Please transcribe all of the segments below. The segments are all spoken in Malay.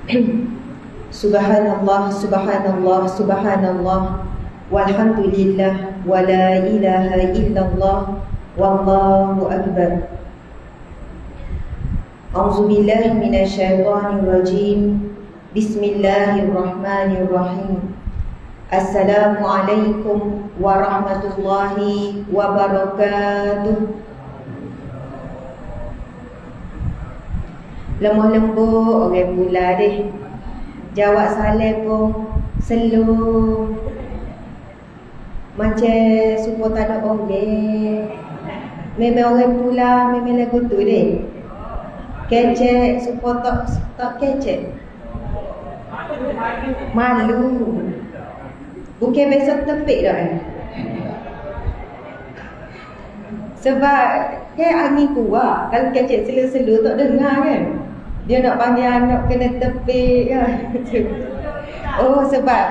Subhanallah, subhanallah, subhanallah, walhamdulillah, wa la ilaha illallah, wallahu akbar. A'udzubillahi minasyaitonir rajim. Bismillahirrahmanirrahim. Assalamualaikum warahmatullahi wabarakatuh. Lemah lembut orang pula deh. Jawab salam pun slow. Macam supaya tak ada orang. Memang orang pula memang lagu tu deh. Kecek supaya tak kecek. Malu. Bukan besok tepik dah. Sebab angin kuat. Kalau kecek selu-selu tak dengar kan. Dia nak panggil anak kena tepik kan. Oh sebab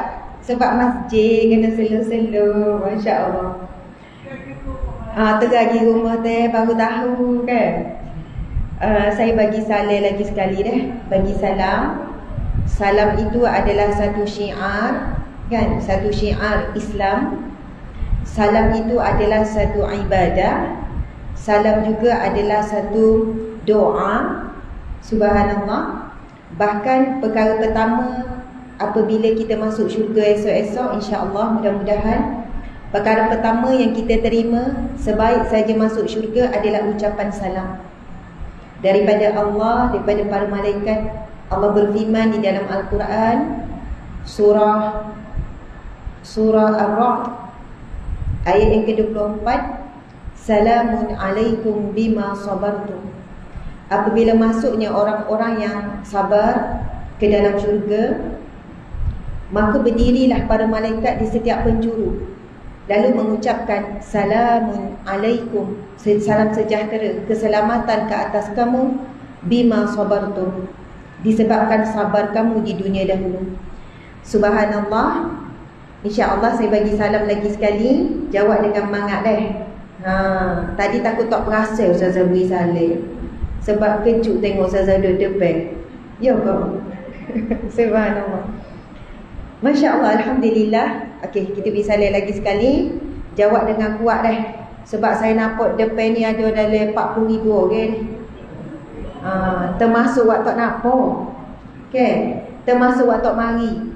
masjid kena selu-selu. Masya Allah. Teragi rumah teh baru tahu kan. Saya bagi salam lagi sekali dah. Bagi salam. Salam itu adalah satu syiar kan, satu syiar Islam. Salam itu adalah satu ibadah. Salam juga adalah satu doa. Subhanallah. Bahkan perkara pertama apabila kita masuk syurga esok-esok, insya-Allah mudah-mudahan perkara pertama yang kita terima sebaik saja masuk syurga adalah ucapan salam daripada Allah, daripada para malaikat. Allah berfirman di dalam Al-Quran surah Ar-Ra'd ayat yang ke-24, salamun alaikum bima sabartum. Apabila masuknya orang-orang yang sabar ke dalam syurga, maka berdirilah para malaikat di setiap penjuru lalu mengucapkan salamun alaikum, salam sejahtera, keselamatan ke atas kamu, bima sabartum, disebabkan sabar kamu di dunia dahulu. Subhanallah. InsyaAllah saya bagi salam lagi sekali. Jawab dengan mangat deh. Tadi takut tak perasa Ustazah beri salam. Sebab kejut tengok Ustazah duduk depan. Ya kau. Subhanallah. Masya Allah, Alhamdulillah. Okey, kita beri salam lagi sekali. Jawab dengan kuat deh. Sebab saya nampak depan ni ada dalam 40,000 orang ni. Termasuk waktu nampak. Okay. Termasuk waktu mari.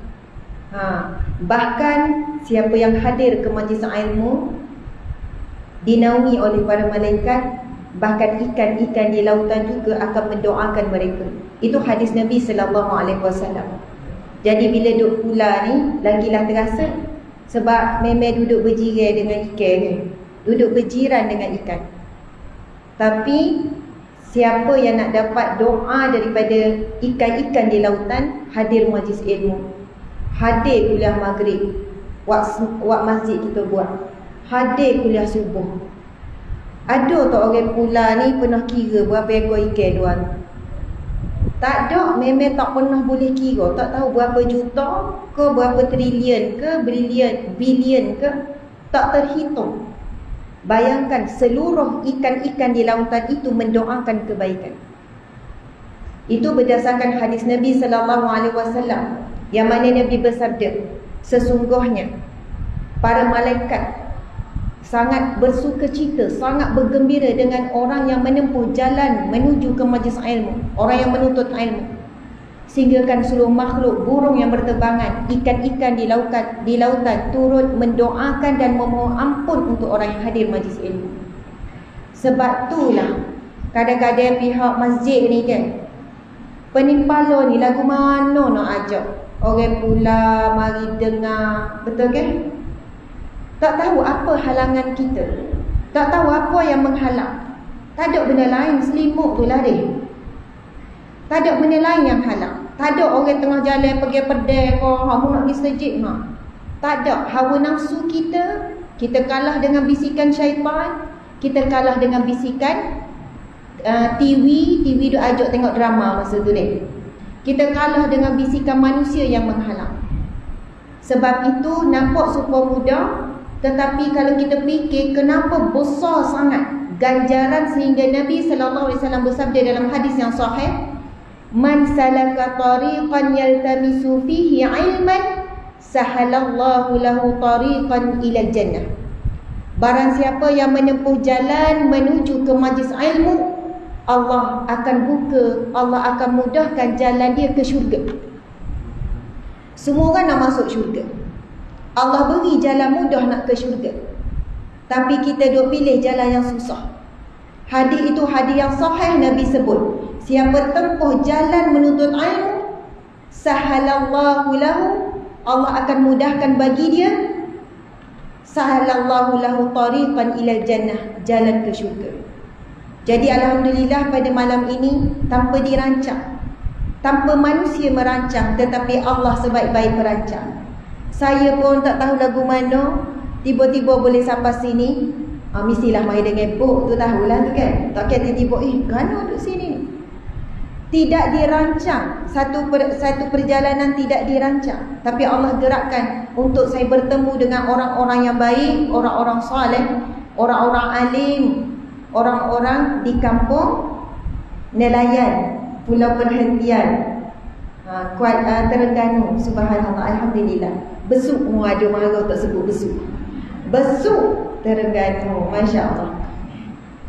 Bahkan siapa yang hadir ke majlis ilmu dinaungi oleh para malaikat. Bahkan ikan-ikan di lautan juga akan mendoakan mereka. Itu hadis Nabi SAW. Jadi bila duduk pula ni lagilah terasa. Sebab memang duduk berjiran dengan ikan ni. Duduk berjiran dengan ikan. Tapi siapa yang nak dapat doa daripada ikan-ikan di lautan, hadir majlis ilmu, hadir kuliah maghrib, wak masjid kita buat, hadir kuliah subuh. Ada tak orang pula ni pernah kira berapa ekor ikan tuan? Tak ada, memang tak pernah boleh kira. Tak tahu berapa juta ke, berapa trilion ke, bilion ke, tak terhitung. Bayangkan seluruh ikan-ikan di lautan itu mendoakan kebaikan. Itu berdasarkan hadis Nabi SAW, yang mana Nabi bersabda, sesungguhnya para malaikat sangat bersukacita, sangat bergembira dengan orang yang menempuh jalan menuju ke majlis ilmu, orang yang menuntut ilmu. Sehinggakan seluruh makhluk, burung yang berterbangan, ikan-ikan di lautan turut mendoakan dan memohon ampun untuk orang yang hadir majlis ilmu. Sebab itulah kadang-kadang pihak masjid ni kan, penimpala ni lagu mana nak ajak orang pula mari dengar, betul kan? Tak tahu apa halangan kita, tak tahu apa yang menghalang. Tak ada benda lain, selimut tu lah dia. Tak ada benda lain yang halang. Tak ada orang tengah jalan pergi pedai ke, mu nak pergi masjid nak. Tak ada. Hawa nafsu kita, kita kalah dengan bisikan syaitan, kita kalah dengan bisikan TV tu ajak tengok drama masa tu ni. Kita kalah dengan bisikan manusia yang menghalang. Sebab itu nampak super mudah, tetapi kalau kita fikir kenapa besar sangat ganjaran sehingga Nabi SAW bersabda dalam hadis yang sahih, Man salaka tariqan yaltamisu fihi ilman sahalallahu lahu tariqan ilal jannah. Barang siapa yang menempuh jalan menuju ke majlis ilmu, Allah akan mudahkan jalan dia ke syurga. Semua orang nak masuk syurga, Allah beri jalan mudah nak ke syurga. Tapi kita duk pilih jalan yang susah. Hadis itu hadis yang sahih, Nabi sebut, siapa tempuh jalan menuntut ilmu, sahalallahu lahu, Allah akan mudahkan bagi dia, sahalallahu lahu tariqan ilal jannah, jalan ke syurga. Jadi alhamdulillah pada malam ini tanpa dirancang, tanpa manusia merancang, tetapi Allah sebaik-baik perancang. Saya pun tak tahu lagu mana, tiba-tiba boleh sampai sini. Mestilah main dengan book tu, tahulah tu kan. Tak kira tiba-tiba gana duduk sini ni. Tidak dirancang, satu perjalanan tidak dirancang, tapi Allah gerakkan untuk saya bertemu dengan orang-orang yang baik, orang-orang soleh, orang-orang alim, orang-orang di kampung nelayan, pulau perhentian, Terengganu. Subhanallah, alhamdulillah. Besuk, ada marah tak sebut besuk. Besuk Terengganu, Masya Allah.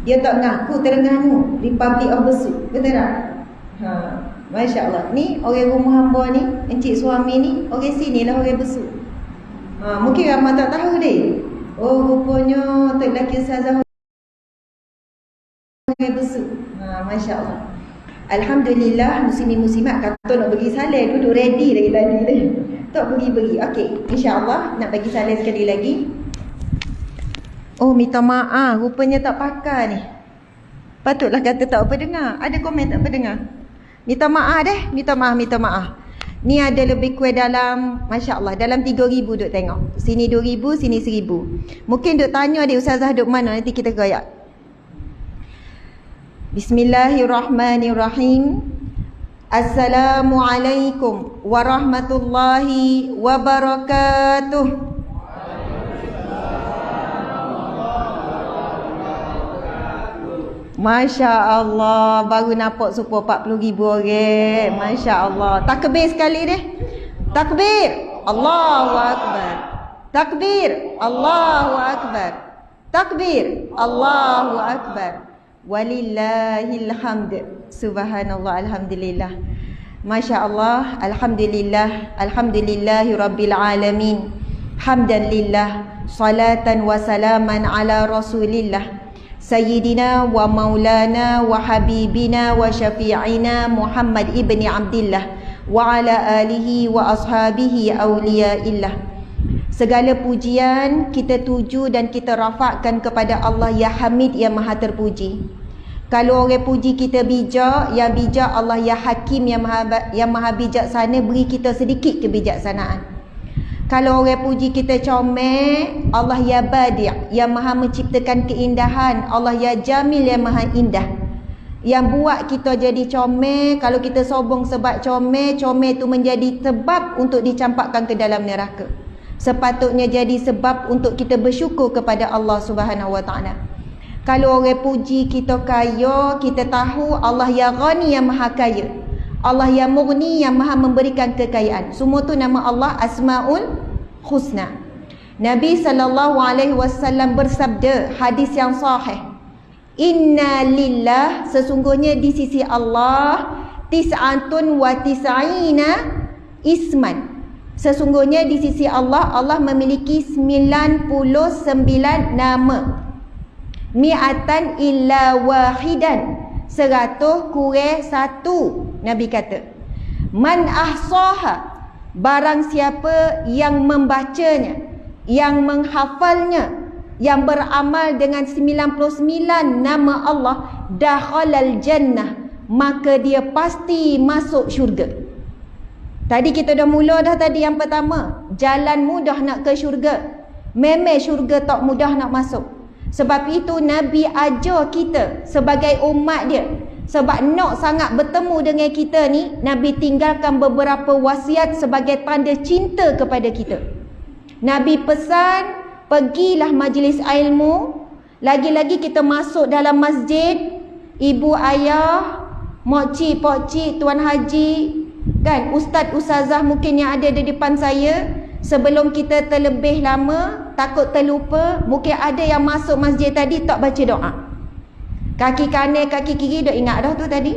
Dia tak ngaku Terengganu, Republic of Besuk, betul tak? Masya Allah. Ni orang rumah hamba ni, encik suami ni, orang sini lah, orang Besuk. Mungkin ramai tak tahu dia. Oh, rupanya Tok Laki Ustazah orang Besuk. Masya Allah. Alhamdulillah, muslimin-muslimat kata nak bagi saleh, duduk ready lagi tadi dah. Tak bagi. Okey, insya-Allah nak bagi saleh sekali lagi. Oh, minta maaf, rupanya tak pakai ni. Patutlah kata tak apa dengar. Ada komen tak apa dengar? Minta maaf deh, minta maaf. Ni ada lebih kurang dalam, Masya Allah, dalam 3,000 duk tengok. Sini 2,000, sini 1,000. Mungkin duk tanya adik Ustazah duk mana, nanti kita goyak. Bismillahirrahmanirrahim. Assalamualaikum warahmatullahi wabarakatuh. Masya Allah, baru nampak supaya 40,000 orang. Masya Allah. Takbir sekali deh. Takbir. Allahu Akbar. Takbir. Allahu Akbar. Takbir. Allahu Akbar. Walillahil hamd. Subhanallah, alhamdulillah. Masya Allah, alhamdulillah. Alhamdulillahi rabbil alamin. Hamdan lillah. Salatan wa salaman ala rasulillah. Sayyidina wa maulana wa habibina wa syafi'ina Muhammad ibni Abdillah wa ala alihi wa ashabihi awliyaillah. Segala pujian kita tuju dan kita rafakkan kepada Allah ya Hamid, yang maha terpuji. Kalau orang puji kita bijak, yang bijak Allah ya Hakim, yang maha bijaksana, beri kita sedikit kebijaksanaan. Kalau orang puji kita comel, Allah ya Badi', yang maha menciptakan keindahan. Allah ya Jamil, yang maha indah. Yang buat kita jadi comel, kalau kita sombong sebab comel tu menjadi sebab untuk dicampakkan ke dalam neraka. Sepatutnya jadi sebab untuk kita bersyukur kepada Allah Subhanahu Wa Taala. Kalau orang puji kita kaya, kita tahu Allah ya Ghani, yang maha kaya. Allah yang Mughni, yang maha memberikan kekayaan. Semua tu nama Allah Asmaul Husna. Nabi SAW bersabda, hadis yang sahih, Inna lillah, sesungguhnya di sisi Allah, tis'atun wa tis'ina isman. Sesungguhnya di sisi Allah, Allah memiliki 99 nama. Mi'atan illa wahidan, 100 kurang 1. Nabi kata, Man ahsaha, barang siapa yang membacanya, yang menghafalnya, yang beramal dengan 99 nama Allah, dakhalal jannah, maka dia pasti masuk syurga. Tadi kita dah mula dah tadi yang pertama, jalan mudah nak ke syurga. Memang syurga tak mudah nak masuk. Sebab itu Nabi ajar kita sebagai umat dia, sebab nak sangat bertemu dengan kita ni, Nabi tinggalkan beberapa wasiat sebagai tanda cinta kepada kita. Nabi pesan, pergilah majlis ilmu. Lagi-lagi kita masuk dalam masjid, ibu ayah, Mokcik, pokcik, tuan haji, kan, ustaz, ustazah mungkin yang ada di depan saya, sebelum kita terlebih lama, takut terlupa, mungkin ada yang masuk masjid tadi tak baca doa. Kaki kanan, kaki kiri dah ingat dah tu tadi.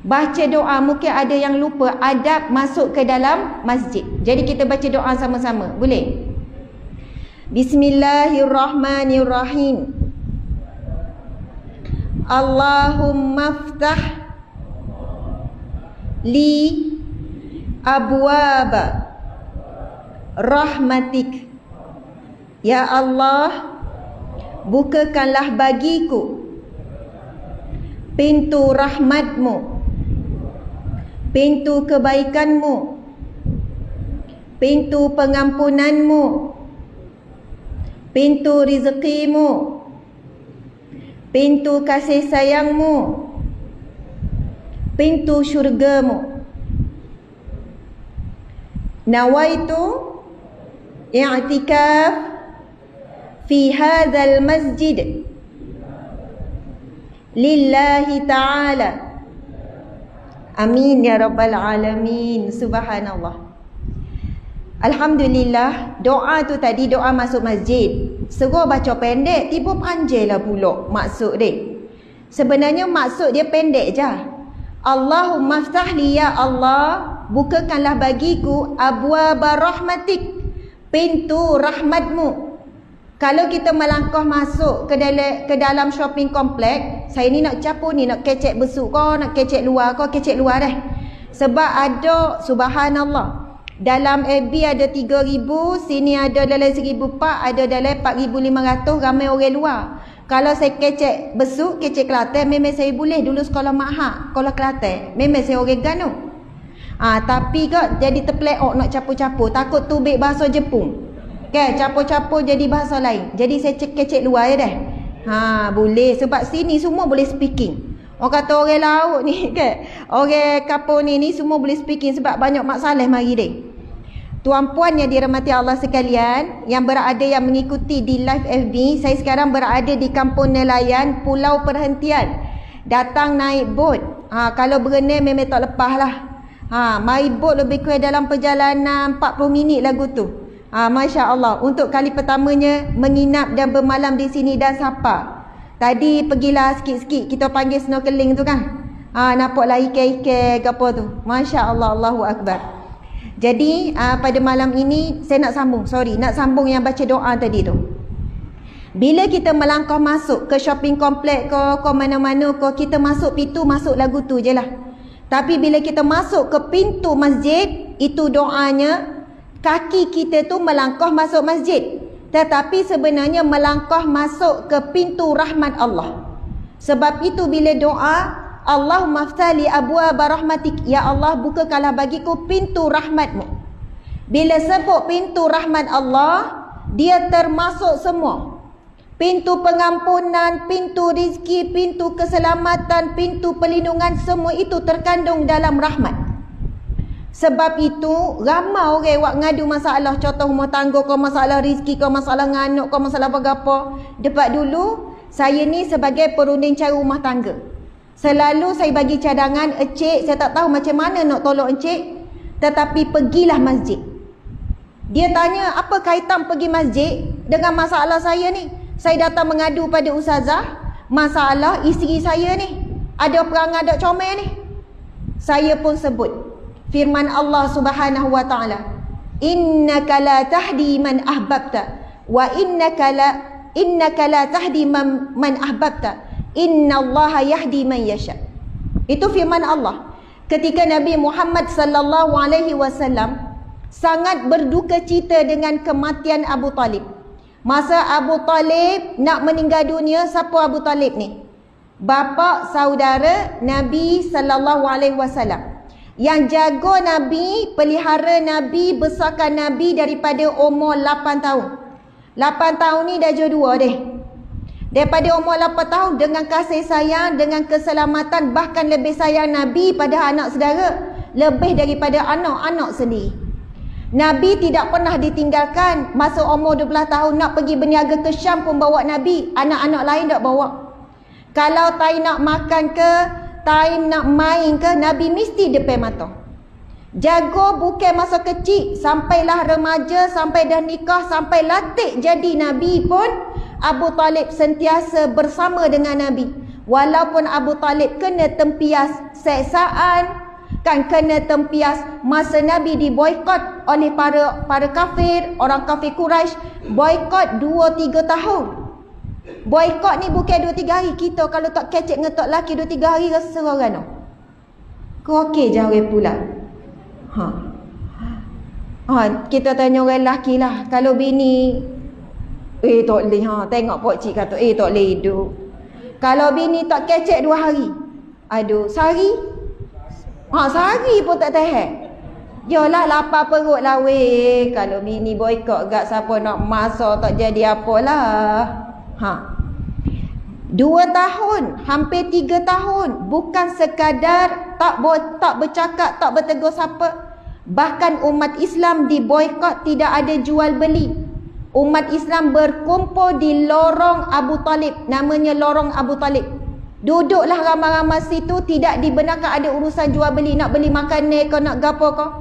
Baca doa, mungkin ada yang lupa adab masuk ke dalam masjid. Jadi kita baca doa sama-sama, boleh? Bismillahirrahmanirrahim. Allahumma ftah li abwaba rahmatik. Ya Allah, bukakanlah bagiku pintu rahmatmu, pintu kebaikanmu, pintu pengampunanmu, pintu rezekimu, pintu kasih sayangmu, pintu syurgamu. Nawaitu i'tikaf fi hadzal masjid lillahi ta'ala. Amin ya rabbal alamin. Subhanallah. Alhamdulillah, doa tu tadi doa masuk masjid. Suruh baca pendek, tiba panjang lah pula maksud dia. Sebenarnya maksud dia pendek je. Allahumma ftahli, ya Allah, bukakanlah bagiku abwaba rahmatik, pintu rahmatmu. Kalau kita melangkah masuk ke dalam shopping komplek, saya ni nak capur ni, nak kecek besuk kau, nak kecek luar kau, kecek luar dah. Sebab ada, subhanallah, dalam AB ada 3,000, sini ada dalam 1,400, ada dalam 4,500, ramai orang luar. Kalau saya kecek besuk, kecek Kelantan, memang saya boleh. Dulu sekolah Mahak, sekolah Kelantan, memang saya orang Ganu. Tapi kok jadi terpeleok nak capur-capur, takut tubik bahasa Jepun. Okay, capur-capur jadi bahasa lain. Jadi saya kecek luar je dah. Boleh, sebab sini semua boleh speaking. Orang kata orang laut ni kan, orang kapur ni semua boleh speaking sebab banyak masalah mari dia. Tuan-puan yang dirahmati Allah sekalian, yang berada yang mengikuti di live FB, saya sekarang berada di Kampung Nelayan, Pulau Perhentian. Datang naik bot. Kalau berenang memang tak lepas lah. Mari bot lebih kurang dalam perjalanan 40 minit lagu tu. Masya Allah. Untuk kali pertamanya menginap dan bermalam di sini dan sapa. Tadi pergilah sikit-sikit, kita panggil snorkeling tu kan. Nampaklah ikan-ikan ke apa tu. Masya Allah, Allahu Akbar. Jadi pada malam ini saya nak sambung yang baca doa tadi tu. Bila kita melangkah masuk ke shopping komplek ke mana-mana ke, kita masuk pintu, masuk lagu tu je lah. Tapi bila kita masuk ke pintu masjid, itu doanya kaki kita tu melangkah masuk masjid. Tetapi sebenarnya melangkah masuk ke pintu rahmat Allah. Sebab itu bila doa, Allahumma ftali abwaba rahmatik, ya Allah, bukakanlah bagiku pintu rahmatmu. Bila sebut pintu rahmat Allah, dia termasuk semua. Pintu pengampunan, pintu rizki, pintu keselamatan, pintu perlindungan, semua itu terkandung dalam rahmat. Sebab itu ramai orang buat ngadu masalah, contoh rumah tangga kau, masalah rezeki kau, masalah nganak kau, masalah apa-apa. Dekat dulu saya ni sebagai perunding cara rumah tangga, selalu saya bagi cadangan, encik saya tak tahu macam mana nak tolong encik, tetapi pergilah masjid. Dia tanya apa kaitan pergi masjid dengan masalah saya ni? Saya datang mengadu pada ustazah, masalah isteri saya ni ada perangai, ada comel ni. Saya pun sebut firman Allah Subhanahu wa taala, innaka la tahdi man ahbabta wa innaka la tahdi man ahbabta, innallaha yahdi man yasha. Itu firman Allah ketika Nabi Muhammad sallallahu alaihi wasallam sangat berduka cita dengan kematian Abu Talib. Masa Abu Talib nak meninggal dunia, siapa Abu Talib ni? Bapa saudara Nabi sallallahu alaihi wasallam. Yang jaga Nabi, pelihara Nabi, besarkan Nabi daripada umur 8 tahun. 8 tahun ni dah jodoh deh. Daripada umur 8 tahun dengan kasih sayang, dengan keselamatan, bahkan lebih sayang Nabi pada anak saudara, lebih daripada anak-anak sendiri. Nabi tidak pernah ditinggalkan. Masa umur 12 tahun nak pergi berniaga ke Syam pun bawa Nabi, anak-anak lain tak bawa. Kalau tak nak makan ke, time nak main ke, Nabi mesti depan mata. Jaga bukan masa kecil, sampailah remaja, sampai dah nikah, sampai latih jadi Nabi pun, Abu Talib sentiasa bersama dengan Nabi. Walaupun Abu Talib kena tempias seksaan, kan kena tempias masa Nabi diboikot oleh para kafir, orang kafir Quraisy, boikot 2-3 tahun. Boikot ni bukan 2-3 hari. Kita kalau tak kecek dengan tok laki 2-3 hari rasa orang no. Kau okey je orang pula. Kita tanya orang lelaki lah. Kalau bini tak boleh tengok pak cik kata tak boleh hidup. Kalau bini tak kecek 2 hari, aduh, sehari sehari pun tak tahan. Yalah lapar perut lah weh. Kalau bini boikot gak siapa nak masak tak jadi apalah. 2 tahun, hampir 3 tahun, bukan sekadar tak bercakap, tak bertegur siapa. Bahkan umat Islam diboikot, tidak ada jual beli. Umat Islam berkumpul di lorong Abu Talib, namanya lorong Abu Talib. Duduklah ramai-ramai situ, tidak dibenarkan ada urusan jual beli, nak beli makanan kau nak gapo kau.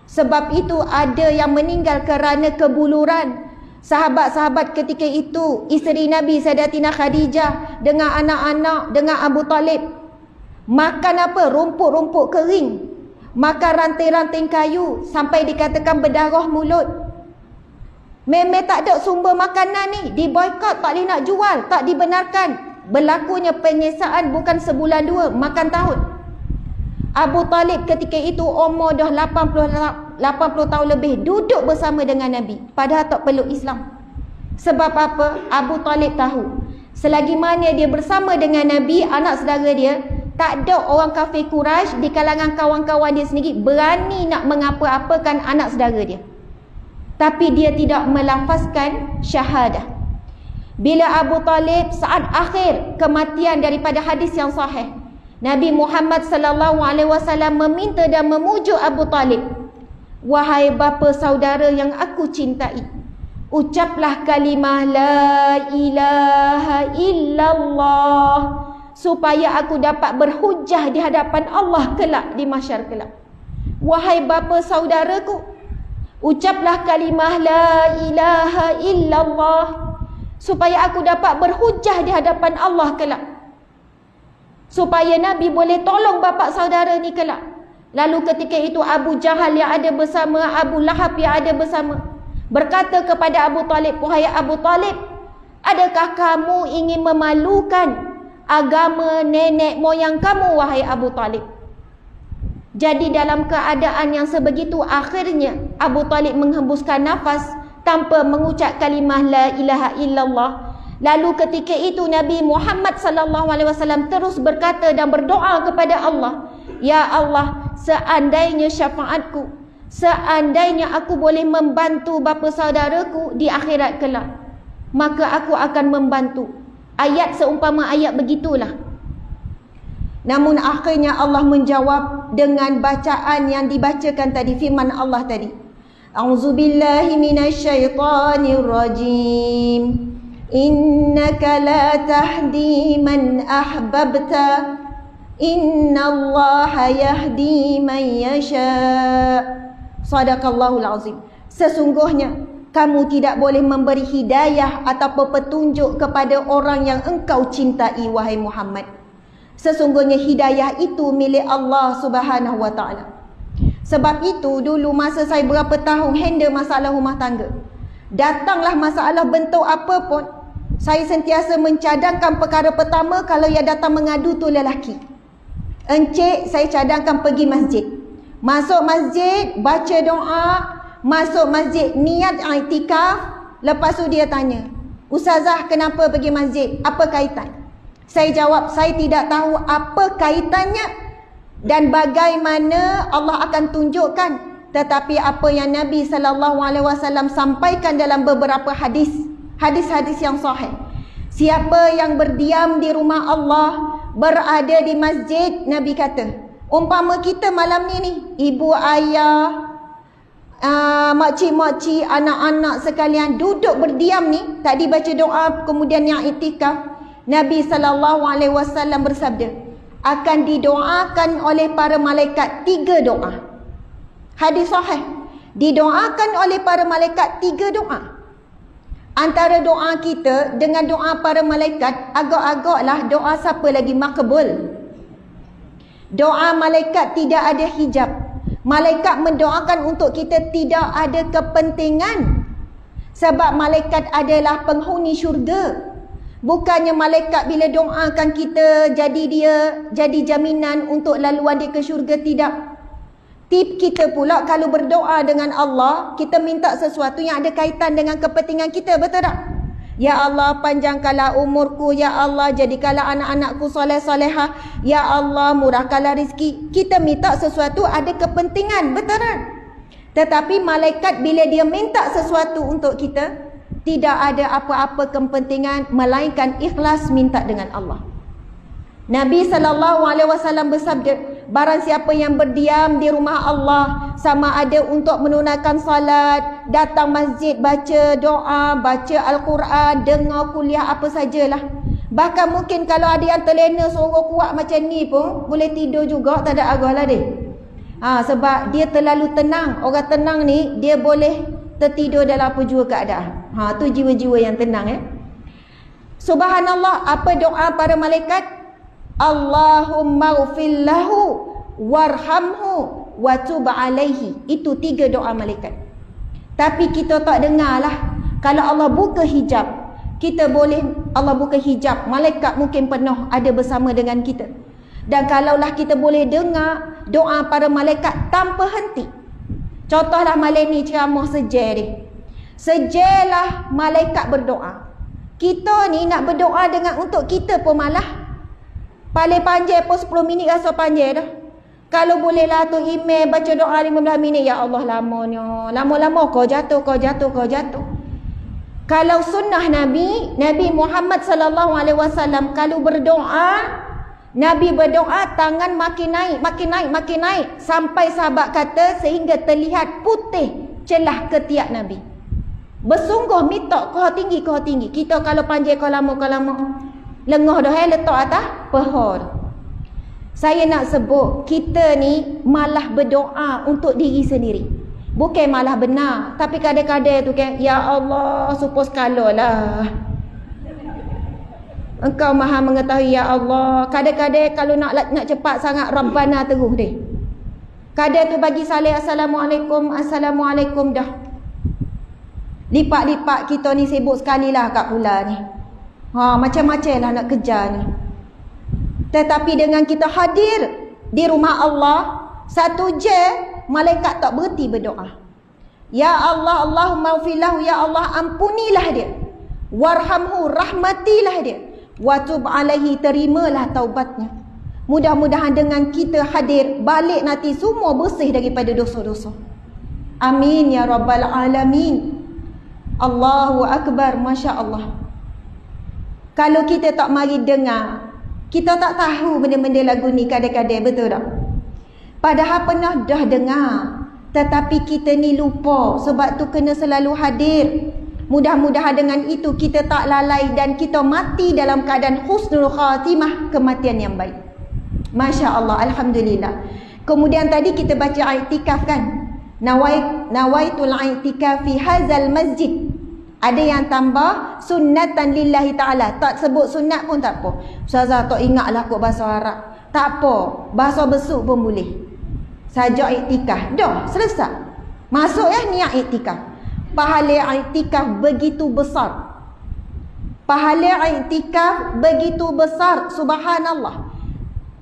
Sebab itu ada yang meninggal kerana kebuluran. Sahabat-sahabat ketika itu, isteri Nabi Sayyidatina Khadijah dengan anak-anak, dengan Abu Talib, makan apa? Rumput-rumput kering, makan ranting-ranting kayu, sampai dikatakan berdarah mulut. Memang tak ada sumber makanan ni, diboikot, tak boleh nak jual, tak dibenarkan. Berlakunya penyiksaan bukan sebulan 2, makan tahun. Abu Talib ketika itu umur dah 80 tahun lebih, duduk bersama dengan Nabi, padahal tak peluk Islam. Sebab apa? Abu Talib tahu, selagi mana dia bersama dengan Nabi, anak saudara dia, tak ada orang kafir Quraisy di kalangan kawan-kawan dia sendiri berani nak mengapa-apakan anak saudara dia. Tapi dia tidak melafazkan syahadah. Bila Abu Talib saat akhir kematian daripada hadis yang sahih, Nabi Muhammad sallallahu alaihi wasallam meminta dan memujuk Abu Talib, wahai bapa saudara yang aku cintai, ucaplah kalimah la ilaha illallah supaya aku dapat berhujah di hadapan Allah kelak di mahsyar kelak. Wahai bapa saudaraku, ucaplah kalimah la ilaha illallah supaya aku dapat berhujah di hadapan Allah kelak, supaya Nabi boleh tolong bapa saudara ni kelak. Lalu ketika itu Abu Jahal yang ada bersama, Abu Lahab yang ada bersama, berkata kepada Abu Talib, wahai Abu Talib, adakah kamu ingin memalukan agama nenek moyang kamu, wahai Abu Talib? Jadi dalam keadaan yang sebegitu, akhirnya Abu Talib menghembuskan nafas tanpa mengucap kalimah la ilaha illallah. Lalu ketika itu Nabi Muhammad sallallahu alaihi wasallam terus berkata dan berdoa kepada Allah, ya Allah, seandainya syafaatku, seandainya aku boleh membantu bapa saudaraku di akhirat kelak, maka aku akan membantu. Ayat seumpama ayat begitulah. Namun akhirnya Allah menjawab dengan bacaan yang dibacakan tadi, firman Allah tadi, A'udzubillahi minasyaitonir rajim. Innaka la tahdi man ahbabta, innallaha yahdi man yasha. Sadaqallahul azim. Sesungguhnya kamu tidak boleh memberi hidayah ataupun petunjuk kepada orang yang engkau cintai, wahai Muhammad. Sesungguhnya hidayah itu milik Allah Subhanahu wa ta'ala. Sebab itu dulu masa saya berapa tahun handle masalah rumah tangga, datanglah masalah bentuk apa pun, saya sentiasa mencadangkan perkara pertama, kalau yang datang mengadu tu lelaki, encik saya cadangkan pergi masjid. Masuk masjid, baca doa, masuk masjid niat i'tikaf. Lepas tu dia tanya, Ustazah kenapa pergi masjid? Apa kaitan? Saya jawab, saya tidak tahu apa kaitannya dan bagaimana Allah akan tunjukkan. Tetapi apa yang Nabi SAW sampaikan dalam beberapa hadis-hadis yang sahih, siapa yang berdiam di rumah Allah, berada di masjid, Nabi kata, umpama kita malam ni ibu ayah, makcik-makcik, anak-anak sekalian duduk berdiam ni, tadi baca doa kemudian yang iktikaf, Nabi SAW bersabda, akan didoakan oleh para malaikat 3 doa. Hadis sahih. Didoakan oleh para malaikat 3 doa. Antara doa kita dengan doa para malaikat, agak-agaklah doa siapa lagi makbul. Doa malaikat tidak ada hijab. Malaikat mendoakan untuk kita tidak ada kepentingan. Sebab malaikat adalah penghuni syurga. Bukannya malaikat bila doakan kita jadi jaminan untuk laluan dia ke syurga, tidak. Tip kita pula kalau berdoa dengan Allah, kita minta sesuatu yang ada kaitan dengan kepentingan kita, betul tak? Ya Allah, panjangkanlah umurku. Ya Allah, jadikanlah anak-anakku soleh-solehah. Ya Allah, murahkanlah rezeki. Kita minta sesuatu ada kepentingan, betul tak? Tetapi malaikat bila dia minta sesuatu untuk kita, tidak ada apa-apa kepentingan melainkan ikhlas minta dengan Allah. Nabi SAW bersabda, barang siapa yang berdiam di rumah Allah, sama ada untuk menunaikan salat, datang masjid, baca doa, baca Al-Quran, dengar kuliah, apa sajalah. Bahkan mungkin kalau ada yang terlena suara kuat macam ni pun, boleh tidur juga, tak ada agak lah dia. Sebab dia terlalu tenang. Orang tenang ni, dia boleh tertidur dalam apa jua keadaan. Tu jiwa-jiwa yang tenang. Subhanallah, apa doa para malaikat? Allahumma ghfir lahu warhamhu wa tub alaihi. Itu 3 doa malaikat. Tapi kita tak dengar lah. Kalau Allah buka hijab, kita boleh, Allah buka hijab, malaikat mungkin penuh ada bersama dengan kita. Dan kalaulah kita boleh dengar doa para malaikat tanpa henti. Contohlah malam ni ceramah sejar ni. Sejarlah malaikat berdoa. Kita ni nak berdoa dengan untuk kita pun malah paling panjang pun 10 minit rasa panjang dah. Kalau bolehlah tu email baca doa 15 minit. Ya Allah, lamanya. Lama-lama kau jatuh. Kalau sunnah Nabi Muhammad SAW kalau berdoa, Nabi berdoa tangan makin naik sampai sahabat kata sehingga terlihat putih celah ketiak Nabi. Bersungguh minta kau tinggi. Kita kalau panjang kau lama lengah dah letak atas paha. Saya nak sebut kita ni malah berdoa untuk diri sendiri. Bukan malah benar, tapi kadang-kadang tu kan, ya Allah, supaya sekala lah. Engkau maha mengetahui ya Allah. Kadang-kadang kalau nak cepat sangat Rabbana terus deh. Kadang tu bagi salam assalamualaikum dah. Lipat-lipat kita ni sibuk sekali lah kat pula ni. Macam-macam lah nak kejar ni. Tetapi dengan kita hadir di rumah Allah, satu je malaikat tak berhenti berdoa. Ya Allah, Allahumma ghfirlahu, ya Allah ampunilah dia. Warhamhu, rahmatilah dia. Wa tub alaihi, terimalah taubatnya. Mudah-mudahan dengan kita hadir, balik nanti semua bersih daripada dosa-dosa. Amin ya rabbal alamin. Allahu akbar, Masya Allah. Kalau kita tak mari dengar, kita tak tahu benda-benda lagu ni kadang-kadang, betul tak? Padahal pernah dah dengar, tetapi kita ni lupa. Sebab tu kena selalu hadir. Mudah-mudahan dengan itu kita tak lalai dan kita mati dalam keadaan husnul khatimah, kematian yang baik. Masya Allah, Alhamdulillah. Kemudian tadi kita baca i'tikaf kan? Nawaitul i'tikaf fi hazal masjid. Ada yang tambah sunnatan lillahi ta'ala. Tak sebut sunat pun tak apa. Ustazah tak ingatlah kot bahasa Arab. Tak apa, bahasa besuk pun boleh. Saja i'tikaf, dah selesai. Masuk niat i'tikaf. Pahala i'tikaf begitu besar. Pahala i'tikaf begitu besar, subhanallah.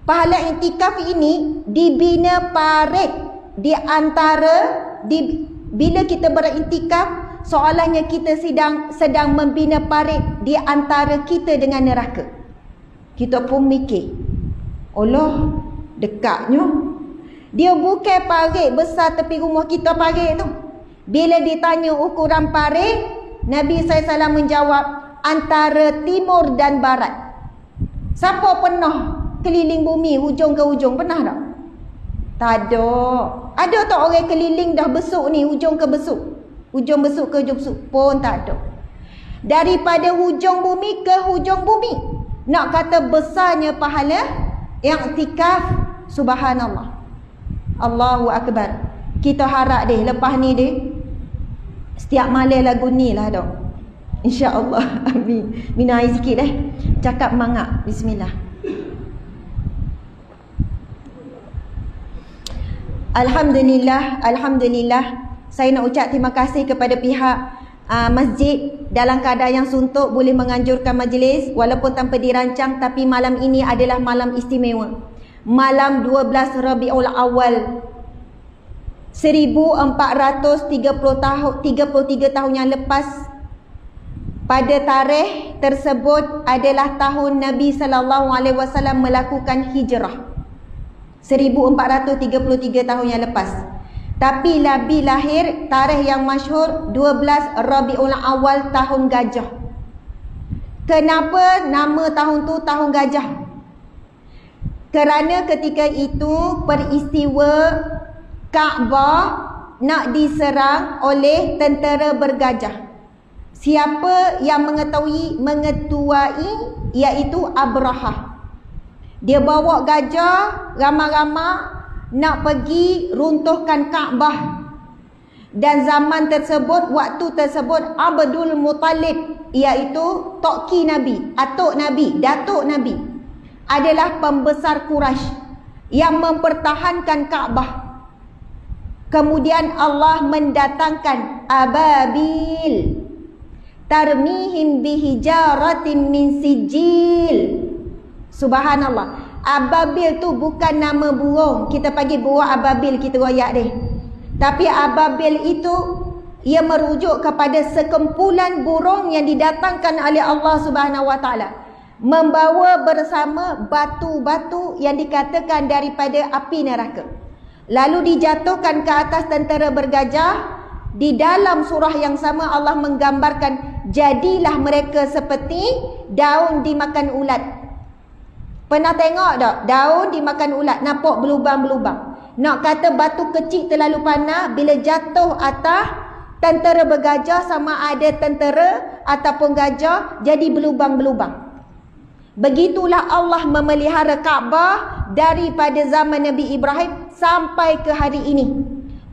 Pahala i'tikaf ini dibina parit di antara bila kita beriktikaf, soalannya kita sedang membina parit di antara kita dengan neraka. Kita pun mikir, Allah, dekatnya. Dia bukan parit besar tepi rumah kita parit tu. Bila ditanya ukuran parit, Nabi SAW menjawab antara timur dan barat. Siapa pernah keliling bumi hujung ke hujung? Pernah tak? Tak ada. Ada tak orang keliling dah besuk ni hujung ke besuk? Hujung besuk ke hujung besuk? Pun tak ada. Daripada hujung bumi ke hujung bumi. Nak kata besarnya pahala I'tikaf, subhanallah. Allahu akbar. Kita harap deh lepas ni deh setiap malam lagu ni lah dok. InsyaAllah. Amin. Minum air sikit cakap mangap. Bismillah. Alhamdulillah, Alhamdulillah. Saya nak ucap terima kasih kepada pihak masjid dalam keadaan yang suntuk boleh menganjurkan majlis walaupun tanpa dirancang, tapi malam ini adalah malam istimewa. Malam 12 Rabiul Awal 1433 tahun yang lepas. Pada tarikh tersebut adalah tahun Nabi SAW melakukan hijrah. 1433 tahun yang lepas. Tapi Nabi lahir tarikh yang masyhur 12 Rabiul Awal tahun gajah. Kenapa nama tahun tu tahun gajah? Kerana ketika itu peristiwa Kaabah nak diserang oleh tentera bergajah. Siapa yang mengetuai iaitu Abrahah. Dia bawa gajah ramai-ramai nak pergi runtuhkan Kaabah. Dan zaman tersebut, waktu tersebut, Abdul Muttalib iaitu toki Nabi, atuk Nabi, datuk Nabi, adalah pembesar Quraisy yang mempertahankan Kaabah. Kemudian Allah mendatangkan ababil tarmihim bihijaratin min sijil. Subhanallah. Ababil tu bukan nama burung. Kita panggil burung ababil, kita royak deh. Tapi ababil itu ia merujuk kepada sekumpulan burung yang didatangkan oleh Allah Subhanahu Wa Taala, membawa bersama batu-batu yang dikatakan daripada api neraka. Lalu dijatuhkan ke atas tentera bergajah. Di dalam surah yang sama Allah menggambarkan jadilah mereka seperti daun dimakan ulat. Pernah tengok tak? Daun dimakan ulat, nampak berlubang-berlubang. Nak kata batu kecil terlalu panas, bila jatuh atas tentera bergajah, sama ada tentera ataupun gajah, jadi berlubang-berlubang. Begitulah Allah memelihara Kaabah daripada zaman Nabi Ibrahim sampai ke hari ini.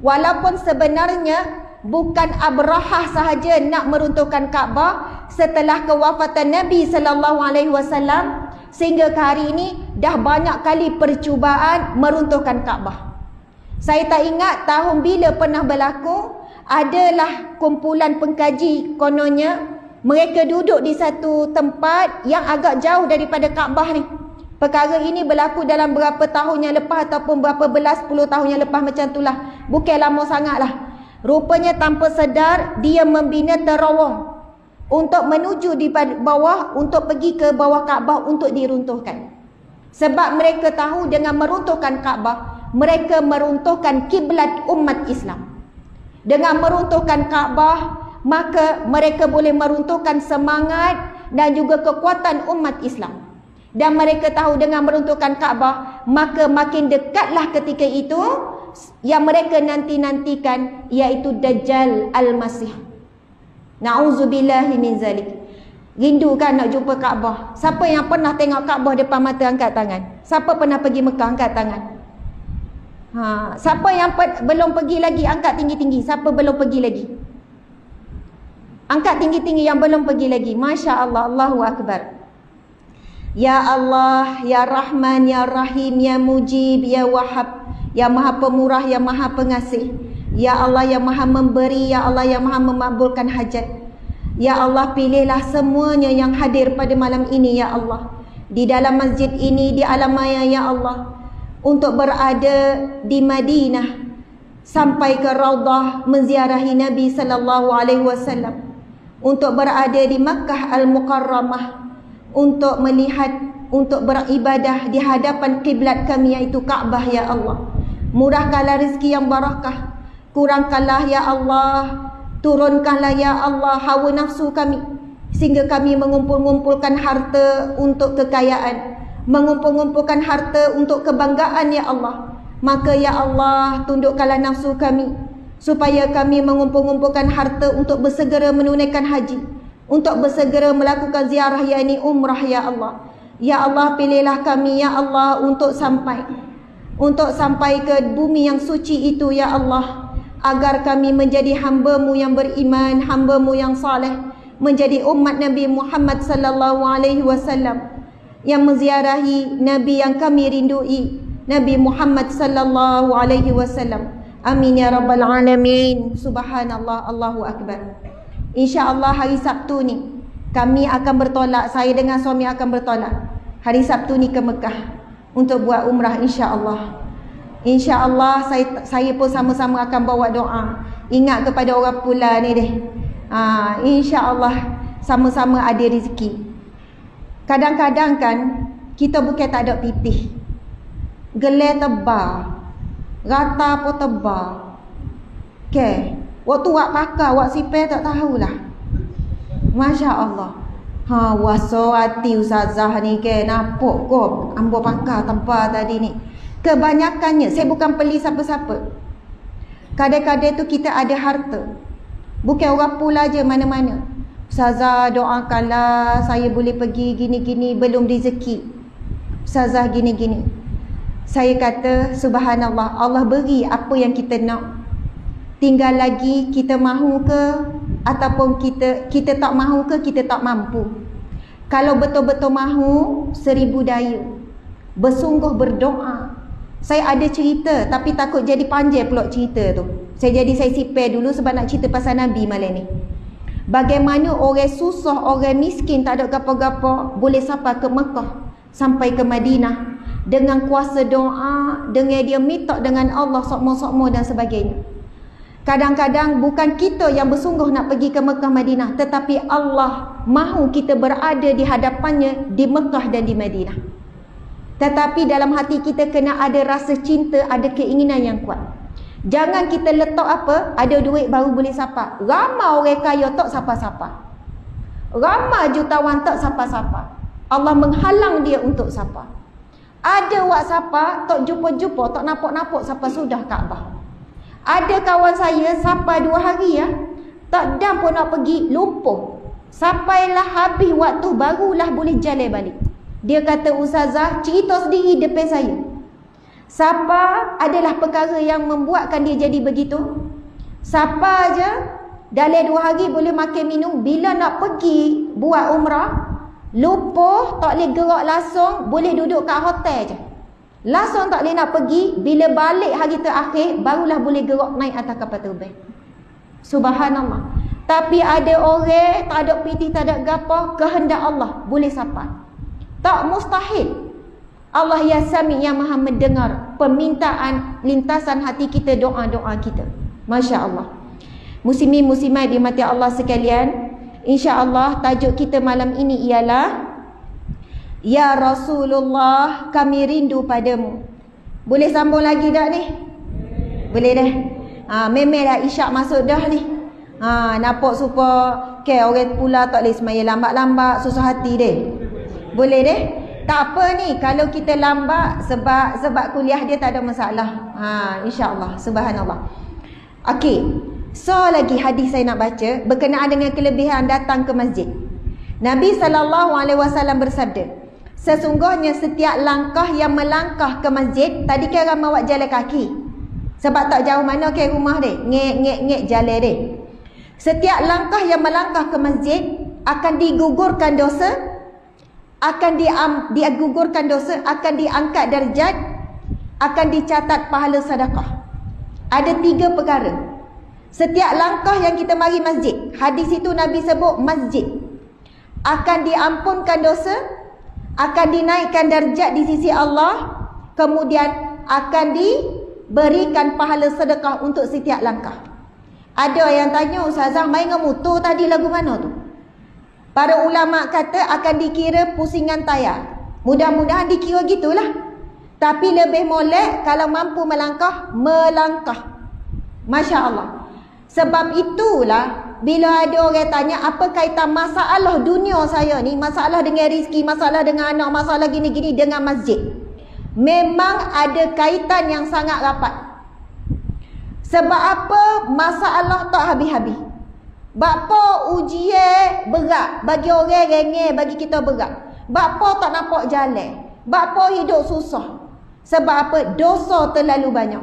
Walaupun sebenarnya bukan Abrahah sahaja nak meruntuhkan Kaabah, setelah kewafatan Nabi SAW sehingga ke hari ini dah banyak kali percubaan meruntuhkan Kaabah. Saya tak ingat tahun bila pernah berlaku. Adalah kumpulan pengkaji, kononnya mereka duduk di satu tempat yang agak jauh daripada Kaabah ni. Perkara ini berlaku dalam berapa tahun yang lepas ataupun berapa belas puluh tahun yang lepas, macam itulah. Bukan lama sangatlah. Rupanya tanpa sedar dia membina terowong untuk menuju di bawah, untuk pergi ke bawah Kaabah untuk diruntuhkan. Sebab mereka tahu dengan meruntuhkan Kaabah, mereka meruntuhkan kiblat umat Islam. Dengan meruntuhkan Kaabah, maka mereka boleh meruntuhkan semangat dan juga kekuatan umat Islam. Dan mereka tahu dengan meruntuhkan Kaabah, maka makin dekatlah ketika itu yang mereka nanti-nantikan, iaitu Dajjal Al-Masih. Na'udzubillahi min zalik. Rindu kan nak jumpa Kaabah? Siapa yang pernah tengok Kaabah depan mata, angkat tangan. Siapa pernah pergi Mekah, angkat tangan. Siapa yang belum pergi lagi, angkat tinggi-tinggi. Siapa belum pergi lagi? Angkat tinggi-tinggi yang belum pergi lagi. Masya Allah, Allahu Akbar. Ya Allah, Ya Rahman, Ya Rahim, Ya Mujib, Ya Wahhab, Ya Maha Pemurah, Ya Maha Pengasih. Ya Allah yang Maha Memberi, Ya Allah yang Maha memakbulkan hajat. Ya Allah, pilihlah semuanya yang hadir pada malam ini, Ya Allah, di dalam masjid ini, di alam maya, Ya Allah, untuk berada di Madinah sampai ke Raudah menziarahi Nabi SAW, untuk berada di Makkah Al-Mukarramah, untuk melihat, untuk beribadah di hadapan kiblat kami iaitu Kaabah, Ya Allah. Murahkanlah rezeki yang barakah, kurangkanlah Ya Allah, turunkanlah Ya Allah hawa nafsu kami, sehingga kami mengumpul-ngumpulkan harta untuk kekayaan, mengumpul-ngumpulkan harta untuk kebanggaan, Ya Allah. Maka Ya Allah, tundukkanlah nafsu kami, supaya kami mengumpul-ngumpulkan harta untuk bersegera menunaikan haji, untuk bersegera melakukan ziarah yakni umrah, Ya Allah. Ya Allah, pilihlah kami ya Allah untuk sampai ke bumi yang suci itu ya Allah, agar kami menjadi hamba-Mu yang beriman, hamba-Mu yang saleh, menjadi umat Nabi Muhammad sallallahu alaihi wasallam yang menziarahi Nabi yang kami rindui, Nabi Muhammad sallallahu alaihi wasallam. Amin ya rabbal alamin. Subhanallah, Allahu akbar. InsyaAllah hari Sabtu ni kami akan bertolak, saya dengan suami akan bertolak hari Sabtu ni ke Mekah untuk buat umrah, insya-Allah. Insya-Allah saya pun sama-sama akan bawa doa. Ingat kepada orang pula ni deh. Insya-Allah sama-sama ada rezeki. Kadang-kadang kan kita bukan tak ada pipih. Gelai tebal, rata pun tebal. Okey, waktu wak pakar, wak sipir tak tahulah. Masya-Allah. Waso hati ustazah ni ke nampak kok ambo pakar tempat tadi ni. Kebanyakannya, saya bukan peli siapa-siapa. Kadang-kadang tu kita ada harta. Bukan orang pula je mana-mana. Ustazah doakanlah saya boleh pergi gini-gini, belum rezeki. Ustazah gini-gini. Saya kata subhanallah, Allah beri apa yang kita nak. Tinggal lagi kita mahu ke ataupun kita tak mahu ke, kita tak mampu. Kalau betul-betul mahu, 1000 daya. Bersungguh berdoa. Saya ada cerita tapi takut jadi panjang pula cerita tu. Saya sipir dulu sebab nak cerita pasal Nabi malam ni. Bagaimana orang susah, orang miskin, tak ada gapo-gapo boleh sampai ke Mekah, sampai ke Madinah dengan kuasa doa, dengan dia minta dengan Allah sokmo-sokmo dan sebagainya. Kadang-kadang bukan kita yang bersungguh nak pergi ke Mekah Madinah, tetapi Allah mahu kita berada di hadapannya di Mekah dan di Madinah. Tetapi dalam hati kita kena ada rasa cinta, ada keinginan yang kuat. Jangan kita letak apa, ada duit baru boleh sapa. Ramai orang kaya tak sapa-sapa. Ramai jutawan tak sapa-sapa. Allah menghalang dia untuk sapa. Ada wak sapa, tak jumpa-jumpa, tak nampak-nampak sapa sudah Kaabah. Ada kawan saya sapa 2 hari ya, tak dan pun nak pergi, lumpuh. Sampailah habis waktu barulah boleh jalan balik. Dia kata, ustazah, cerita sendiri depan saya. Sapa adalah perkara yang membuatkan dia jadi begitu. Sapa aja dalam 2 hari boleh makan minum. Bila nak pergi buat umrah, lupa, tak boleh gerak langsung, boleh duduk kat hotel je. Langsung tak boleh nak pergi. Bila balik hari terakhir, barulah boleh gerak naik atas kapal terbang. Subhanallah. Tapi ada orang tak ada pitih, tak ada gapo, kehendak Allah boleh sapa. Tak mustahil. Allah ya Sami, yang maha mendengar permintaan lintasan hati kita, doa-doa kita. Masya Allah. Muslimin muslimat dimati Allah sekalian, insya-Allah tajuk kita malam ini ialah Ya Rasulullah, kami rindu padamu. Boleh sambung lagi tak ni? Boleh dah. Memang dah isyak masuk dah ni. Nampak supaya orang pula tak boleh semaya lambat-lambat, susah hati deh. Boleh deh. Tak apa ni kalau kita lambat sebab kuliah dia tak ada masalah. Insya-Allah, subhanallah. Okey. So lagi hadis saya nak baca berkenaan dengan kelebihan datang ke masjid. Nabi SAW bersabda, sesungguhnya setiap langkah yang melangkah ke masjid, tadi kan ramai awak jalan kaki. Sebab tak jauh mana ke rumah dia. Ngek jalan dia. Setiap langkah yang melangkah ke masjid akan digugurkan dosa, akan digugurkan dosa, akan diangkat darjat, akan dicatat pahala sedekah. Ada 3 perkara. Setiap langkah yang kita mari masjid, hadis itu Nabi sebut masjid, akan diampunkan dosa, akan dinaikkan darjat di sisi Allah, kemudian akan diberikan pahala sedekah untuk setiap langkah. Ada yang tanya, ustazah main dengan motor tadi lagu mana tu? Para ulama kata akan dikira pusingan tayar. Mudah-mudahan dikira gitulah. Tapi lebih molek kalau mampu melangkah, melangkah. Masya Allah. Sebab itulah bila ada orang tanya apa kaitan masalah dunia saya ni, masalah dengan rezeki, masalah dengan anak, masalah gini-gini dengan masjid. Memang ada kaitan yang sangat rapat. Sebab apa? Masalah tak habis-habis. Bapa ujian berat bagi orang rengeh, bagi kita berat. Bapa tak nampak jalan. Bapa hidup susah. Sebab apa? Dosa terlalu banyak.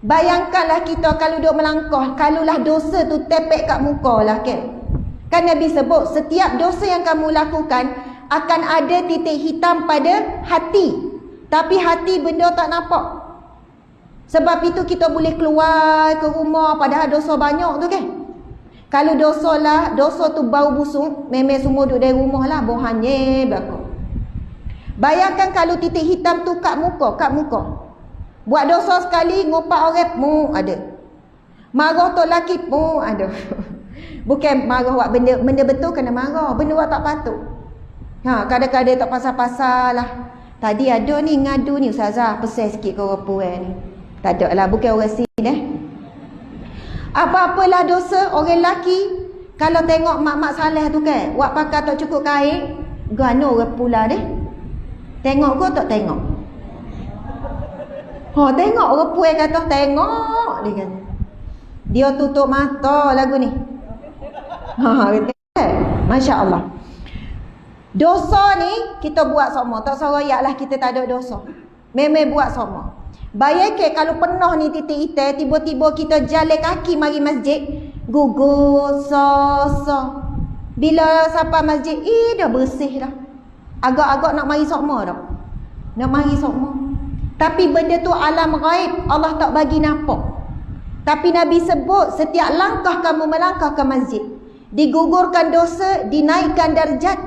Bayangkanlah kita kalau duduk melangkah, kalaulah dosa tu tepek kat muka lah kan. Kan Nabi sebut, setiap dosa yang kamu lakukan akan ada titik hitam pada hati. Tapi hati benda tak nampak. Sebab itu kita boleh keluar ke rumah padahal dosa banyak tu kan. Kalau dosa tu bau busuk, memang semua duduk dari rumah lah, bau hanyir belakang. Bayangkan kalau titik hitam tu kat muka. Buat dosa sekali, ngopak orang pun ada. Marah tok laki pun ada. Bukan marah buat benda betul kena marah. Benda buat tak patut. Kadang-kadang tak pasal-pasal lah. Tadi ada ni ngadu ni Ustazah, pesan sikit ke orang puan ni. Tak ada lah, bukan orang sini Apa-apalah dosa orang lelaki, kalau tengok mak-mak saleh tu kan, buat pakai tak cukup kain, gano orang pula deh. Tengok ke tak tengok? Tengok orang puan kata tengok dia kata. Dia tutup mata lagu ni. Masya Allah. Dosa ni kita buat semua. Tak sorayaklah kita tak ada dosa. Memang buat semua. Bayangkan kalau penuh ni titik hitam, tiba-tiba kita jalan kaki mari masjid, gugur, bila sampai masjid, dah bersih dah. Agak-agak nak mari sokma dah. Nak mari sokma. Tapi benda tu alam gaib, Allah tak bagi nampak. Tapi Nabi sebut setiap langkah kamu melangkah ke masjid, digugurkan dosa, dinaikkan darjat.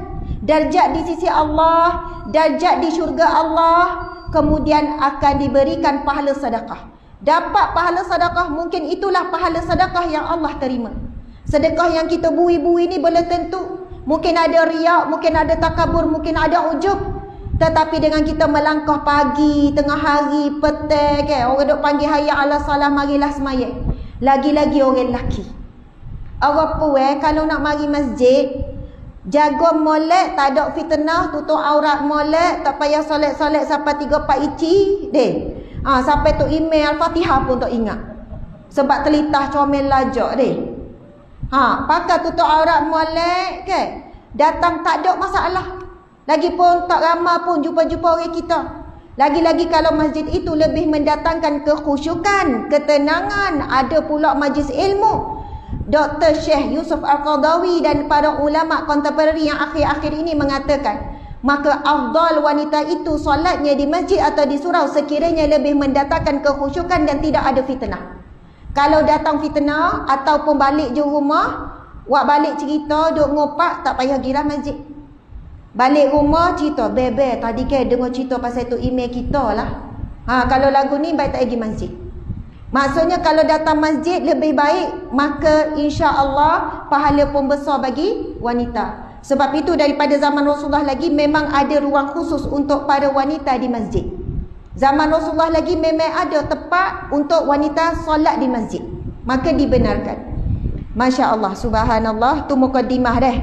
Darjat di sisi Allah, darjat di syurga Allah, kemudian akan diberikan pahala sedekah. Dapat pahala sedekah, mungkin itulah pahala sedekah yang Allah terima. Sedekah yang kita bui-bui ni belum tentu. Mungkin ada riak, mungkin ada takabur, mungkin ada ujub. Tetapi dengan kita melangkah pagi, tengah hari, petang kan, orang duk panggil hayya ala salah, marilah semayang. Lagi-lagi orang lelaki. Orang puan kalau nak mari masjid, jaga molek, tak ada fitnah, tutup aurat molek, tak payah solat-solat sampai 3-4 ici deh. Sampai tu email Al-Fatihah pun tak ingat. Sebab telitah comel lajak deh. Pakai tutup aurat molek kan, datang tak ada masalah. Lagipun tak ramai pun jumpa-jumpa orang kita. Lagi-lagi kalau masjid itu lebih mendatangkan kekhusyukan, ketenangan, ada pula majlis ilmu. Dr. Syekh Yusuf Al-Qadawi dan para ulama kontemporari yang akhir-akhir ini mengatakan, maka afdal wanita itu solatnya di masjid atau di surau sekiranya lebih mendatangkan kekhusyukan dan tidak ada fitnah. Kalau datang fitnah ataupun balik je rumah, buat balik cerita, duk ngopak, tak payah pergi lah masjid. Balik rumah cerita, bebe tadi kan dengar cerita pasal tu email kita lah. Kalau lagu ni baik tak pergi masjid. Maksudnya kalau datang masjid lebih baik, maka insya-Allah pahala pun besar bagi wanita. Sebab itu daripada zaman Rasulullah lagi memang ada ruang khusus untuk para wanita di masjid. Zaman Rasulullah lagi memang ada tempat untuk wanita solat di masjid. Maka dibenarkan. Masya Allah, subhanallah, tu mukadimah dah.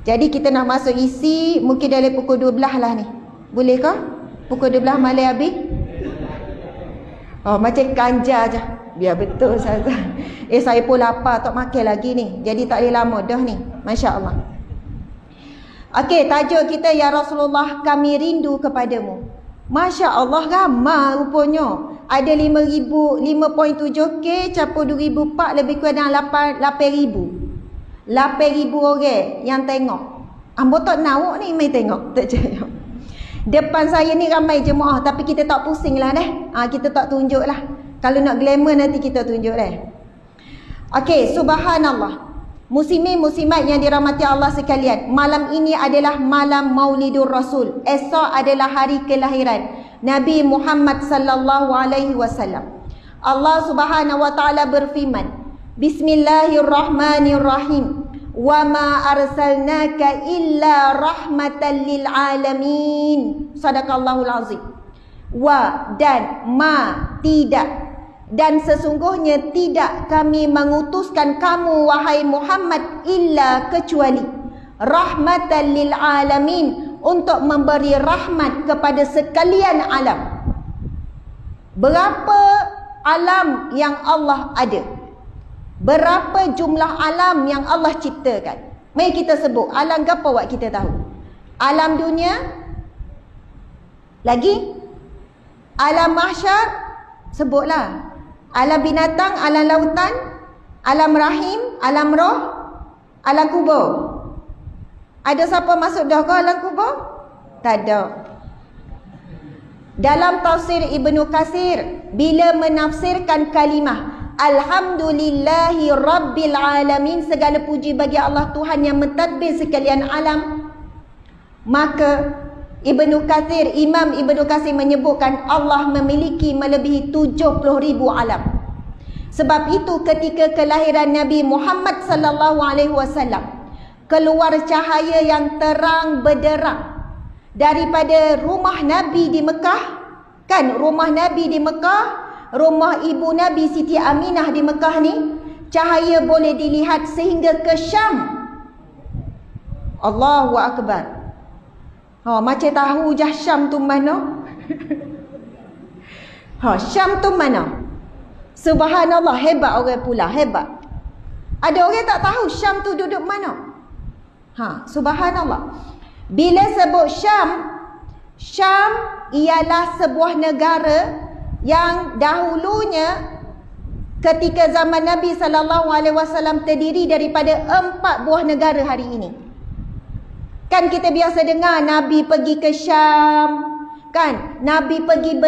Jadi kita nak masuk isi mungkin dari pukul 12 lah ni. Boleh ke? Pukul 12 malam habis? Macam kanja je. Biar betul saya. Saya pun lapar tak makan lagi ni. Jadi tak boleh lama dah ni. Masya Allah. Okey, tajuk kita, ya Rasulullah, kami rindu kepadamu. Masya Allah, ramai rupanya. Ada 5,7K campur 2,004 lebih kurang 8,000. 8,000 orang yang tengok. Ambo tak nawak ni main tengok. Tak percaya. Depan saya ni ramai jemaah, tapi kita tak pusing lah dah. Kita tak tunjuk lah. Kalau nak glamour nanti kita tunjuk dah. Okey, subhanallah. Muslimin muslimat yang dirahmati Allah sekalian, malam ini adalah malam Maulidur Rasul. Esok adalah hari kelahiran Nabi Muhammad sallallahu alaihi wasallam. Allah Subhanahu wa taala berfirman, Bismillahirrahmanirrahim. Wa ma arsalnaka illa rahmatan lil alamin. Sadaqallahul azim. Wa dan ma tidak, dan sesungguhnya tidak kami mengutuskan kamu wahai Muhammad illa kecuali rahmatan lil alamin, untuk memberi rahmat kepada sekalian alam. Berapa alam yang Allah ada? Berapa jumlah alam yang Allah ciptakan? Mari kita sebut alam apa buat kita tahu. Alam dunia. Lagi? Alam mahsyar. Sebutlah. Alam binatang, alam lautan, alam rahim, alam roh, alam kubur. Ada siapa masuk dah ke alam kubur? Tak ada. Dalam tafsir Ibnu Katsir, bila menafsirkan kalimah Alhamdulillahi Rabbil Alamin, segala puji bagi Allah Tuhan yang mentadbir sekalian alam, maka Imam Ibnu Katsir menyebutkan Allah memiliki melebihi 70,000 alam. Sebab itu ketika kelahiran Nabi Muhammad sallallahu alaihi wasallam, keluar cahaya yang terang benderang daripada rumah Nabi di Mekah, kan rumah Nabi di Mekah, rumah ibu Nabi Siti Aminah di Mekah ni, cahaya boleh dilihat sehingga ke Syam. Allahu Akbar. Macam tahu je Syam tu mana? Syam tu mana? Subhanallah, hebat orang pula, hebat. Ada orang tak tahu Syam tu duduk mana? Subhanallah. Bila sebut Syam, Syam ialah sebuah negara yang dahulunya ketika zaman Nabi SAW terdiri daripada 4 buah negara hari ini. Kan kita biasa dengar Nabi pergi ke Syam, kan? Nabi pergi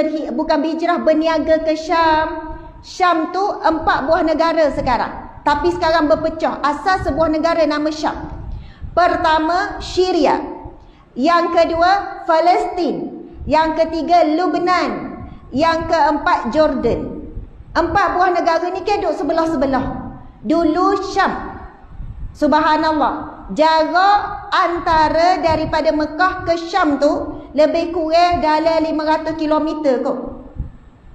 berniaga ke Syam. Syam tu 4 buah negara sekarang. Tapi sekarang berpecah. Asal sebuah negara nama Syam. Pertama, Syria. Yang kedua, Palestin. Yang ketiga, Lebanon. Yang keempat, Jordan. 4 buah negara ni kan duduk sebelah-sebelah. Dulu Syam. Subhanallah. Jarak antara daripada Mekah ke Syam tu lebih kurang dalam 500 km kot.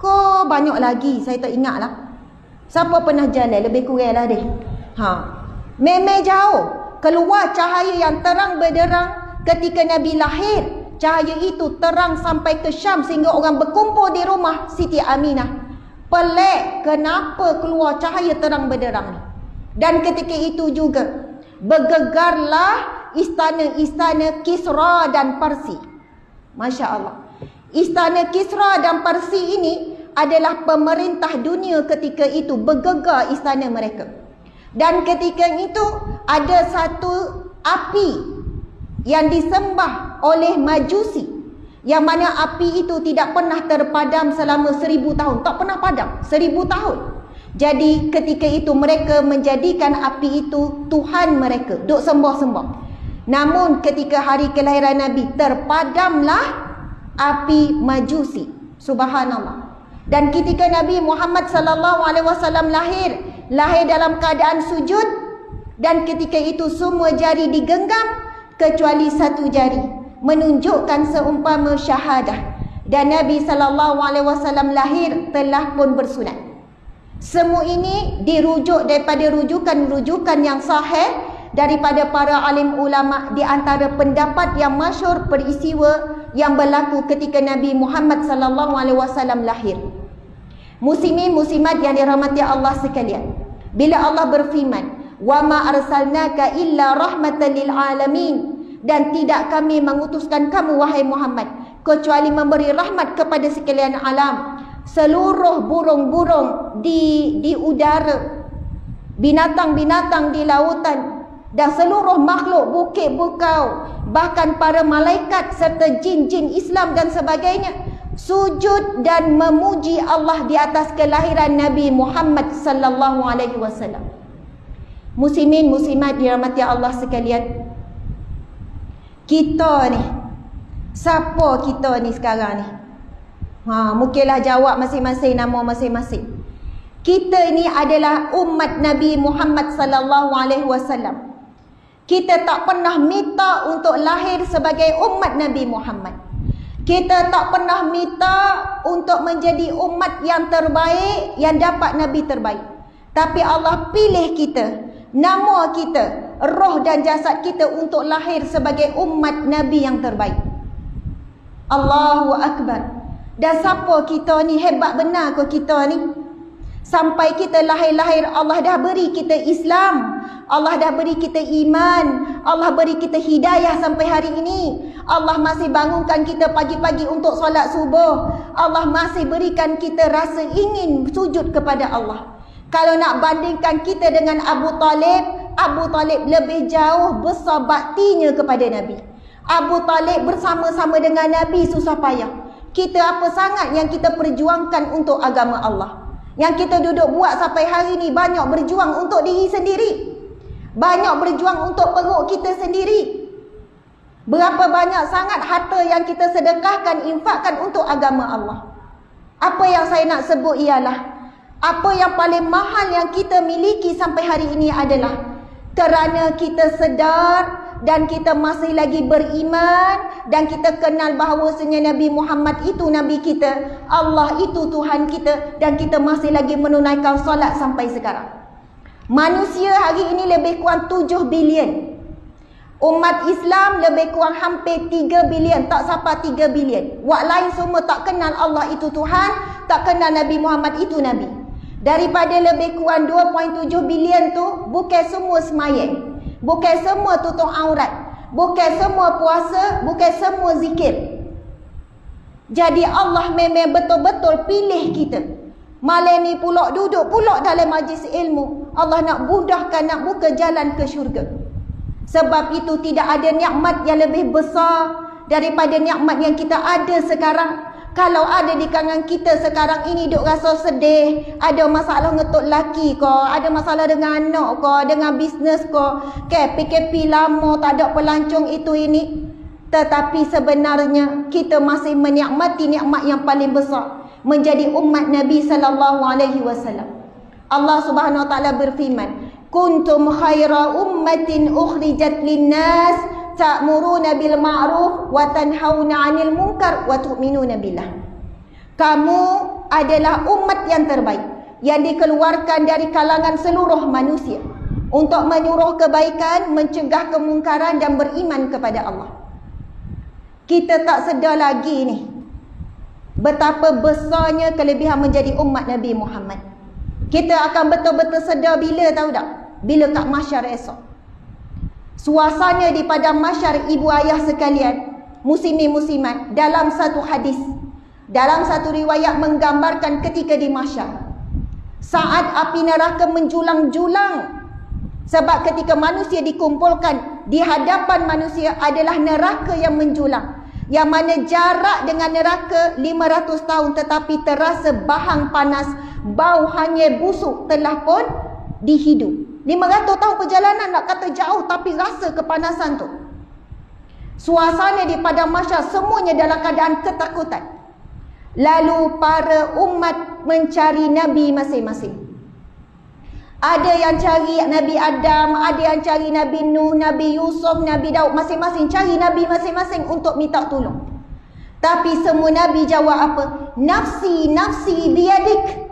Kok banyak lagi, saya tak ingat lah. Siapa pernah jalan lebih kurang lah deh. Memang jauh. Keluar cahaya yang terang benderang ketika Nabi lahir. Cahaya itu terang sampai ke Syam sehingga orang berkumpul di rumah Siti Aminah. Pelik kenapa keluar cahaya terang benderang ni. Dan ketika itu juga bergegarlah istana-istana Kisra dan Parsi. Masya Allah. Istana Kisra dan Parsi ini adalah pemerintah dunia ketika itu. Bergegar istana mereka. Dan ketika itu ada satu api yang disembah oleh Majusi, yang mana api itu tidak pernah terpadam selama 1000 tahun. Tak pernah padam 1000 tahun. Jadi ketika itu mereka menjadikan api itu Tuhan mereka, duk sembah-sembah. Namun ketika hari kelahiran Nabi, terpadamlah api Majusi. Subhanallah. Dan ketika Nabi Muhammad SAW lahir dalam keadaan sujud, dan ketika itu semua jari digenggam kecuali satu jari, menunjukkan seumpama syahadah. Dan Nabi SAW lahir telah pun bersunat. Semua ini dirujuk daripada rujukan-rujukan yang sahih daripada para alim ulama, di antara pendapat yang masyhur peristiwa yang berlaku ketika Nabi Muhammad SAW lahir. Muslimin muslimat yang dirahmati Allah sekalian, bila Allah berfirman, "Wa ma arsalnaka illa rahmatan lil alamin," dan tidak kami mengutuskan kamu wahai Muhammad kecuali memberi rahmat kepada sekalian alam. Seluruh burung-burung di udara, binatang-binatang di lautan, dan seluruh makhluk bukit bukau, bahkan para malaikat serta jin-jin Islam dan sebagainya, sujud dan memuji Allah di atas kelahiran Nabi Muhammad sallallahu alaihi wasallam. Muslimin muslimat dirahmati Allah sekalian, kita ni, siapa kita ni sekarang ni? Mungkinlah jawab masing-masing nama masing-masing. Kita ini adalah umat Nabi Muhammad sallallahu alaihi wasallam. Kita tak pernah minta untuk lahir sebagai umat Nabi Muhammad. Kita tak pernah minta untuk menjadi umat yang terbaik, yang dapat Nabi terbaik. Tapi Allah pilih kita, nama kita, roh dan jasad kita untuk lahir sebagai umat Nabi yang terbaik. Allahu Akbar. Dan siapa kita ni? Hebat benar kau kita ni. Sampai kita lahir-lahir Allah dah beri kita Islam. Allah dah beri kita iman. Allah beri kita hidayah sampai hari ini. Allah masih bangunkan kita pagi-pagi untuk solat subuh. Allah masih berikan kita rasa ingin sujud kepada Allah. Kalau nak bandingkan kita dengan Abu Talib lebih jauh besar baktinya kepada Nabi. Abu Talib bersama-sama dengan Nabi susah payah. Kita apa sangat yang kita perjuangkan untuk agama Allah. Yang kita duduk buat sampai hari ini banyak berjuang untuk diri sendiri. Banyak berjuang untuk perut kita sendiri. Berapa banyak sangat harta yang kita sedekahkan, infakkan untuk agama Allah. Apa yang saya nak sebut ialah, apa yang paling mahal yang kita miliki sampai hari ini adalah kerana kita sedar dan kita masih lagi beriman dan kita kenal bahawasanya Nabi Muhammad itu Nabi kita, Allah itu Tuhan kita, dan kita masih lagi menunaikan solat sampai sekarang. Manusia hari ini lebih kurang 7 bilion. Umat Islam lebih kurang hampir 3 bilion, tak sampai 3 bilion. Wak lain semua tak kenal Allah itu Tuhan, tak kenal Nabi Muhammad itu Nabi. Daripada lebih kurang 2.7 bilion tu, bukan semua semayang, bukan semua tutup aurat, bukan semua puasa, bukan semua zikir. Jadi Allah memang betul-betul pilih kita. Malam ni pulak duduk pulak dalam majlis ilmu. Allah nak mudahkan, nak buka jalan ke syurga. Sebab itu tidak ada nikmat yang lebih besar daripada nikmat yang kita ada sekarang. Kalau ada di kalangan kita sekarang ini duk rasa sedih, ada masalah ngetuk laki ke, ada masalah dengan anak ke, dengan bisnes ke, PKP lama tak ada pelancong itu ini. Tetapi sebenarnya kita masih menikmati nikmat yang paling besar, menjadi umat Nabi sallallahu alaihi wasallam. Allah Subhanahu wa taala berfirman, kuntum khaira ummatin ukhrijat linnas ta'muruna bil ma'ruf wa tanhauna 'anil munkar wa tu'minuna billah. Kamu adalah umat yang terbaik yang dikeluarkan dari kalangan seluruh manusia untuk menyuruh kebaikan, mencegah kemungkaran dan beriman kepada Allah. Kita tak sedar lagi ni betapa besarnya kelebihan menjadi umat Nabi Muhammad. Kita akan betul-betul sedar bila, tahu tak? Bila kat mahsyar esok. Suasana di padang mahsyar ibu ayah sekalian, muslimin muslimat, dalam satu hadis, dalam satu riwayat menggambarkan ketika di mahsyar, saat api neraka menjulang-julang. Sebab ketika manusia dikumpulkan di hadapan manusia adalah neraka yang menjulang, yang mana jarak dengan neraka 500 tahun tetapi terasa bahang panas, bau hanyir busuk telah pun dihidu. 500 tahun perjalanan, nak kata jauh tapi rasa kepanasan tu. Suasana di padang mahsyar semuanya dalam keadaan ketakutan. Lalu para umat mencari Nabi masing-masing. Ada yang cari Nabi Adam, ada yang cari Nabi Nuh, Nabi Yusuf, Nabi Daud, masing-masing cari Nabi masing-masing untuk minta tolong. Tapi semua Nabi jawab apa? Nafsi, nafsi biyadik.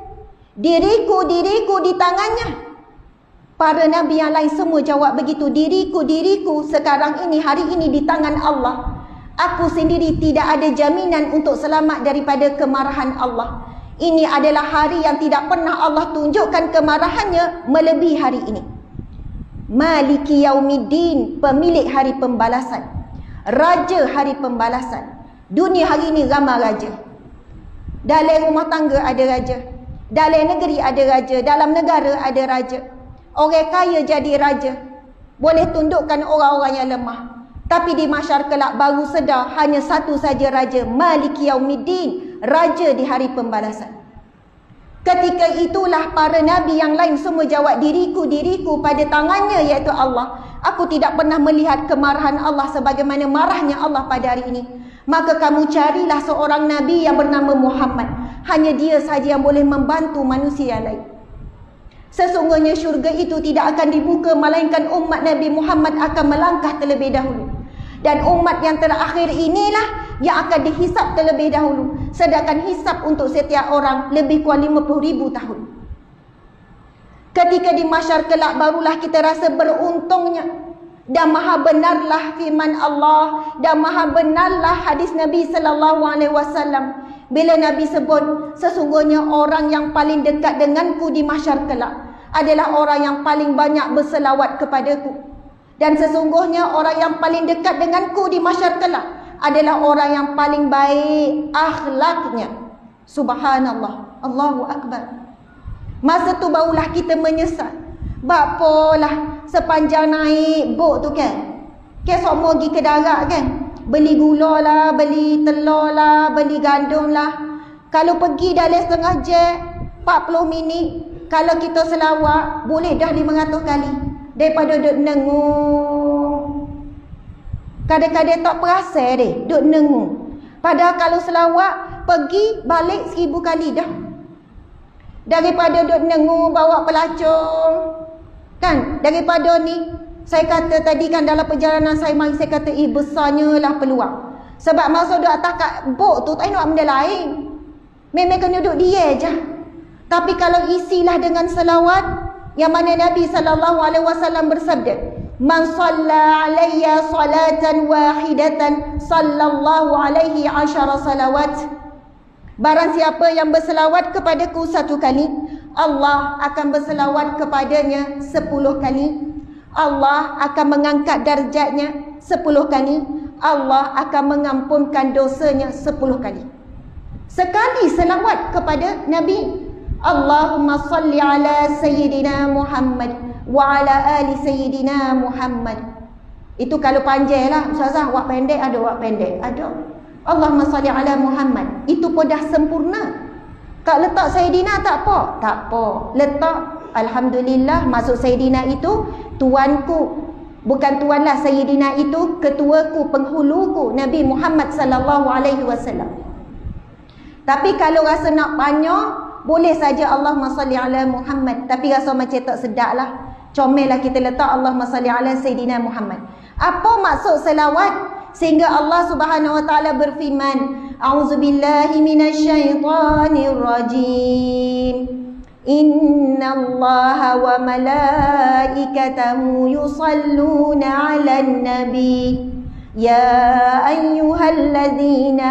Diriku, diriku di tangannya. Para Nabi yang lain semua jawab begitu. Diriku, diriku sekarang ini, hari ini di tangan Allah. Aku sendiri tidak ada jaminan untuk selamat daripada kemarahan Allah. Ini adalah hari yang tidak pernah Allah tunjukkan kemarahannya melebihi hari ini. Maliki Yaumiddin, pemilik hari pembalasan, raja hari pembalasan. Dunia hari ini ramai raja. Dalam rumah tangga ada raja, dalam negeri ada raja, dalam negara ada raja. Orang kaya jadi raja, boleh tundukkan orang-orang yang lemah. Tapi di mahsyar kelak baru sedar hanya satu saja raja, Maliki Yaumiddin, raja di hari pembalasan. Ketika itulah para nabi yang lain semua jawab, diriku, diriku pada tangannya iaitu Allah. Aku tidak pernah melihat kemarahan Allah sebagaimana marahnya Allah pada hari ini. Maka kamu carilah seorang nabi yang bernama Muhammad. Hanya dia saja yang boleh membantu manusia yang lain. Sesungguhnya syurga itu tidak akan dibuka melainkan umat Nabi Muhammad akan melangkah terlebih dahulu. Dan umat yang terakhir inilah yang akan dihisap terlebih dahulu. Sedangkan hisap untuk setiap orang lebih kurang 50,000 tahun. Ketika di mahsyar kelak barulah kita rasa beruntungnya. Dan maha benarlah firman Allah, dan maha benarlah hadis Nabi SAW. Bila Nabi sebut, sesungguhnya orang yang paling dekat denganku di mahsyar kelak adalah orang yang paling banyak berselawat kepadaku. Dan sesungguhnya orang yang paling dekat denganku di mahsyar kelak adalah orang yang paling baik akhlaknya. Subhanallah. Allahu Akbar. Masa tu barulah kita menyesal. Bapalah sepanjang naik bot tu kan. Kan semua pergi ke darat kan. Beli gula lah, beli telur lah, beli gandum lah. Kalau pergi dalam setengah jam, 40 minit. Kalau kita selawat, boleh dah 500 kali. Daripada duduk nengung. Kadang-kadang tak perasa deh, duduk nengung. Padahal kalau selawat, pergi balik 1000 kali dah. Daripada duduk nengung, bawa pelacung. Kan, daripada ni, saya kata tadi kan dalam perjalanan saya mari saya kata, besarnya lah peluang. Sebab masa duduk atas kat bot tu, tak nak benda lain. Memang kena duduk dia je. Tapi kalau isilah dengan selawat, yang mana Nabi SAW bersabda, man salla alayya salatan wahidatan sallallahu alaihi 10 salawat. Barang siapa yang berselawat kepadaku 1 kali, Allah akan berselawat kepadanya 10 kali. Allah akan mengangkat darjatnya 10 kali. Allah akan mengampunkan dosanya 10 kali. Sekali selawat kepada Nabi, Allahumma salli ala Sayyidina Muhammad wa ala ali Sayyidina Muhammad. Itu kalau panjang lah. Ustazah, wak pendek ada, wak pendek ada. Allahumma salli ala Muhammad. Itu pun dah sempurna. Kak letak Sayyidina tak apa? Tak apa. Letak Alhamdulillah, masuk Sayyidina itu tuanku. Bukan tuanlah, Sayyidina itu ketuaku, penghuluku, Nabi Muhammad sallallahu alaihi wasallam. Tapi kalau rasa nak panjang, boleh saja Allahumma salli ala Muhammad. Tapi rasa macam tak sedap lah, comel lah kita letak Allahumma salli ala Sayyidina Muhammad. Apa maksud selawat? Sehingga Allah Subhanahu wa taala berfirman, a'udzubillahi minasyaitonir rajim. Innallaha wa malaikatahu yusalluna 'alan nabi ya ayyuhalladzina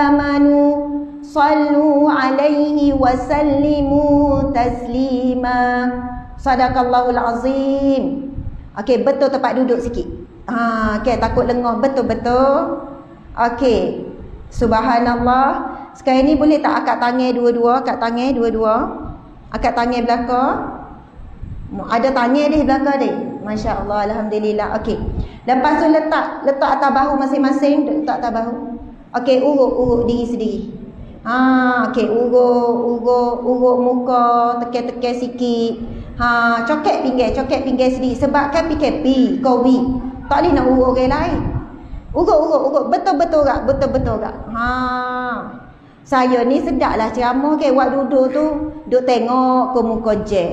amanu sallu 'alaihi wa sallimu taslima. Sadaqallahul azim. Okey, betul tempat duduk sikit. Okey, takut lengah, betul-betul. Okey. Subhanallah. Sekarang ni boleh tak akak tangan dua-dua, akak tangan dua-dua. Akak tangan belakang. Ada tangan di belakang dia. Masya-Allah, alhamdulillah. Okey. Lepas tu letak atas bahu masing-masing, letak atas bahu. Okey, urut diri sendiri. Okey, urut muka, tekan-tekan sikit. Coket pinggir sendiri sebab kan PKP, Covid. Tak boleh nak urut orang lain. Urut betul-betul tak? Saya ni sedaplah ceramah ke, buat duduk tu, duk tengok ke muka je.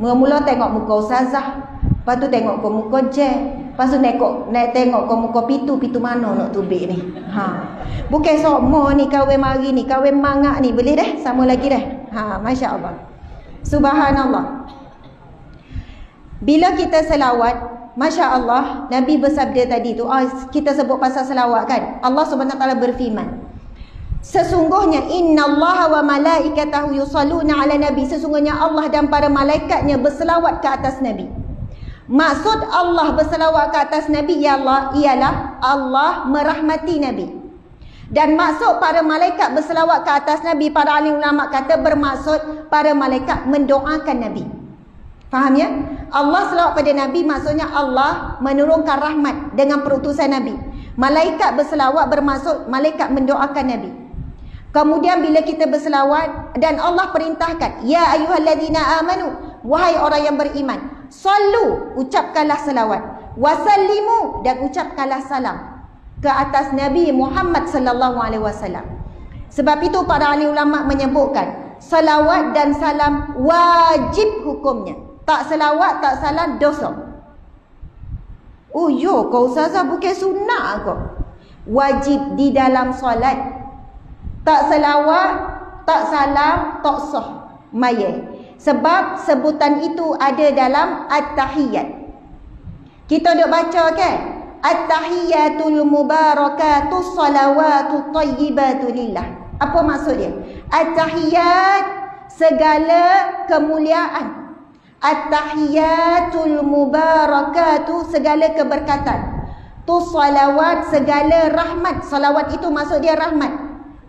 Mula-mula tengok muka ustazah, lepas tu tengok ke muka je, lepas tu nak tengok ke muka pitu mana nak tubik ni. Bukan semua ni kahwin mari ni, kahwin mangak ni, boleh dah sama lagi dah. Masya-Allah. Subhanallah. Bila kita selawat, masya-Allah, Nabi bersabda tadi tu, kita sebut pasal selawat kan. Allah Subhanahu wa taala berfirman, sesungguhnya innallaha wa malaikatahu yusalluna 'ala nabi. Sesungguhnya Allah dan para malaikatnya berselawat ke atas Nabi. Maksud Allah berselawat ke atas Nabi ialah Allah merahmati Nabi. Dan maksud para malaikat berselawat ke atas Nabi, para alim ulama kata bermaksud para malaikat mendoakan Nabi. Faham ya? Allah selawat pada Nabi maksudnya Allah menurunkan rahmat dengan perutusan Nabi. Malaikat berselawat bermaksud malaikat mendoakan Nabi. Kemudian bila kita berselawat dan Allah perintahkan, ya ayyuhalladzina amanu, wahai orang yang beriman, sallu, ucapkanlah selawat, wasallimu, dan ucapkanlah salam ke atas Nabi Muhammad sallallahu alaihi wasallam. Sebab itu para ahli ulama menyebutkan salawat dan salam wajib hukumnya. Tak selawat, tak salam, dosa. Oh yo, kau ustazah bukan sunnah kau. Wajib di dalam solat. Tak selawat, tak salam, tak sah mayat. Sebab sebutan itu ada dalam at-tahiyyat. Kita duk baca kan? At-tahiyyatul mubarakatus salawatut thayyibatu lillah. Apa maksud dia? At-tahiyyat, segala kemuliaan. At-tahiyatul mubarakatuh, segala keberkatan. Tu salawat, segala rahmat. Salawat itu maksud dia rahmat.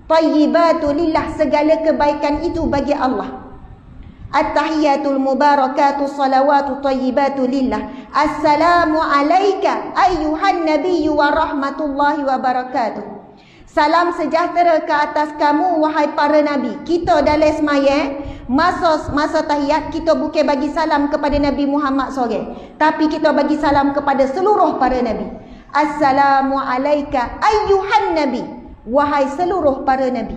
Tayyibatu lillah, segala kebaikan itu bagi Allah. At-tahiyatul mubarakatuh salawatu tayyibatu lillah. Assalamu alayka ayyuhan nabiyyu wa rahmatullahi wa barakatuh. Salam sejahtera ke atas kamu wahai para nabi. Kita dalam semaya masa tahiyat kita bukan bagi salam kepada Nabi Muhammad SAW, tapi kita bagi salam kepada seluruh para nabi. Assalamu alayka ayyuhan nabi, wahai seluruh para nabi.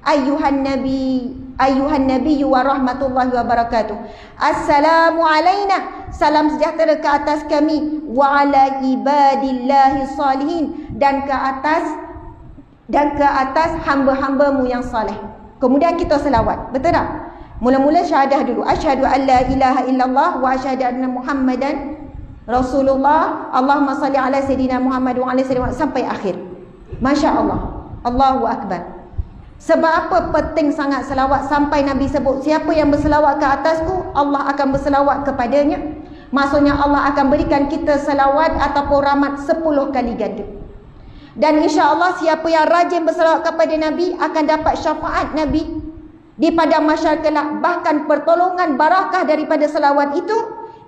Ayyuhan nabiyyu wa rahmatullahi wa barakatuh. Assalamu alayna, salam sejahtera ke atas kami, wa ala ibadillahi salihin, dan ke atas hamba-hambamu yang saleh. Kemudian kita selawat. Betul tak? Mula-mula syahadah dulu. Asyhadu an la ilaha illallah wa asyhadu anna Muhammadan Rasulullah. Allahumma salli ala sayyidina Muhammad wa ala sayyidina Muhammad, sampai akhir. Masya Allah. Allahu Akbar. Sebab apa penting sangat selawat? Sampai Nabi sebut, siapa yang berselawat ke atasku, Allah akan berselawat kepadanya. Maksudnya Allah akan berikan kita selawat ataupun rahmat 10 kali ganda. Dan insya-Allah siapa yang rajin berselawat kepada Nabi akan dapat syafaat Nabi di padang mahsyar kelak. Bahkan pertolongan barakah daripada selawat itu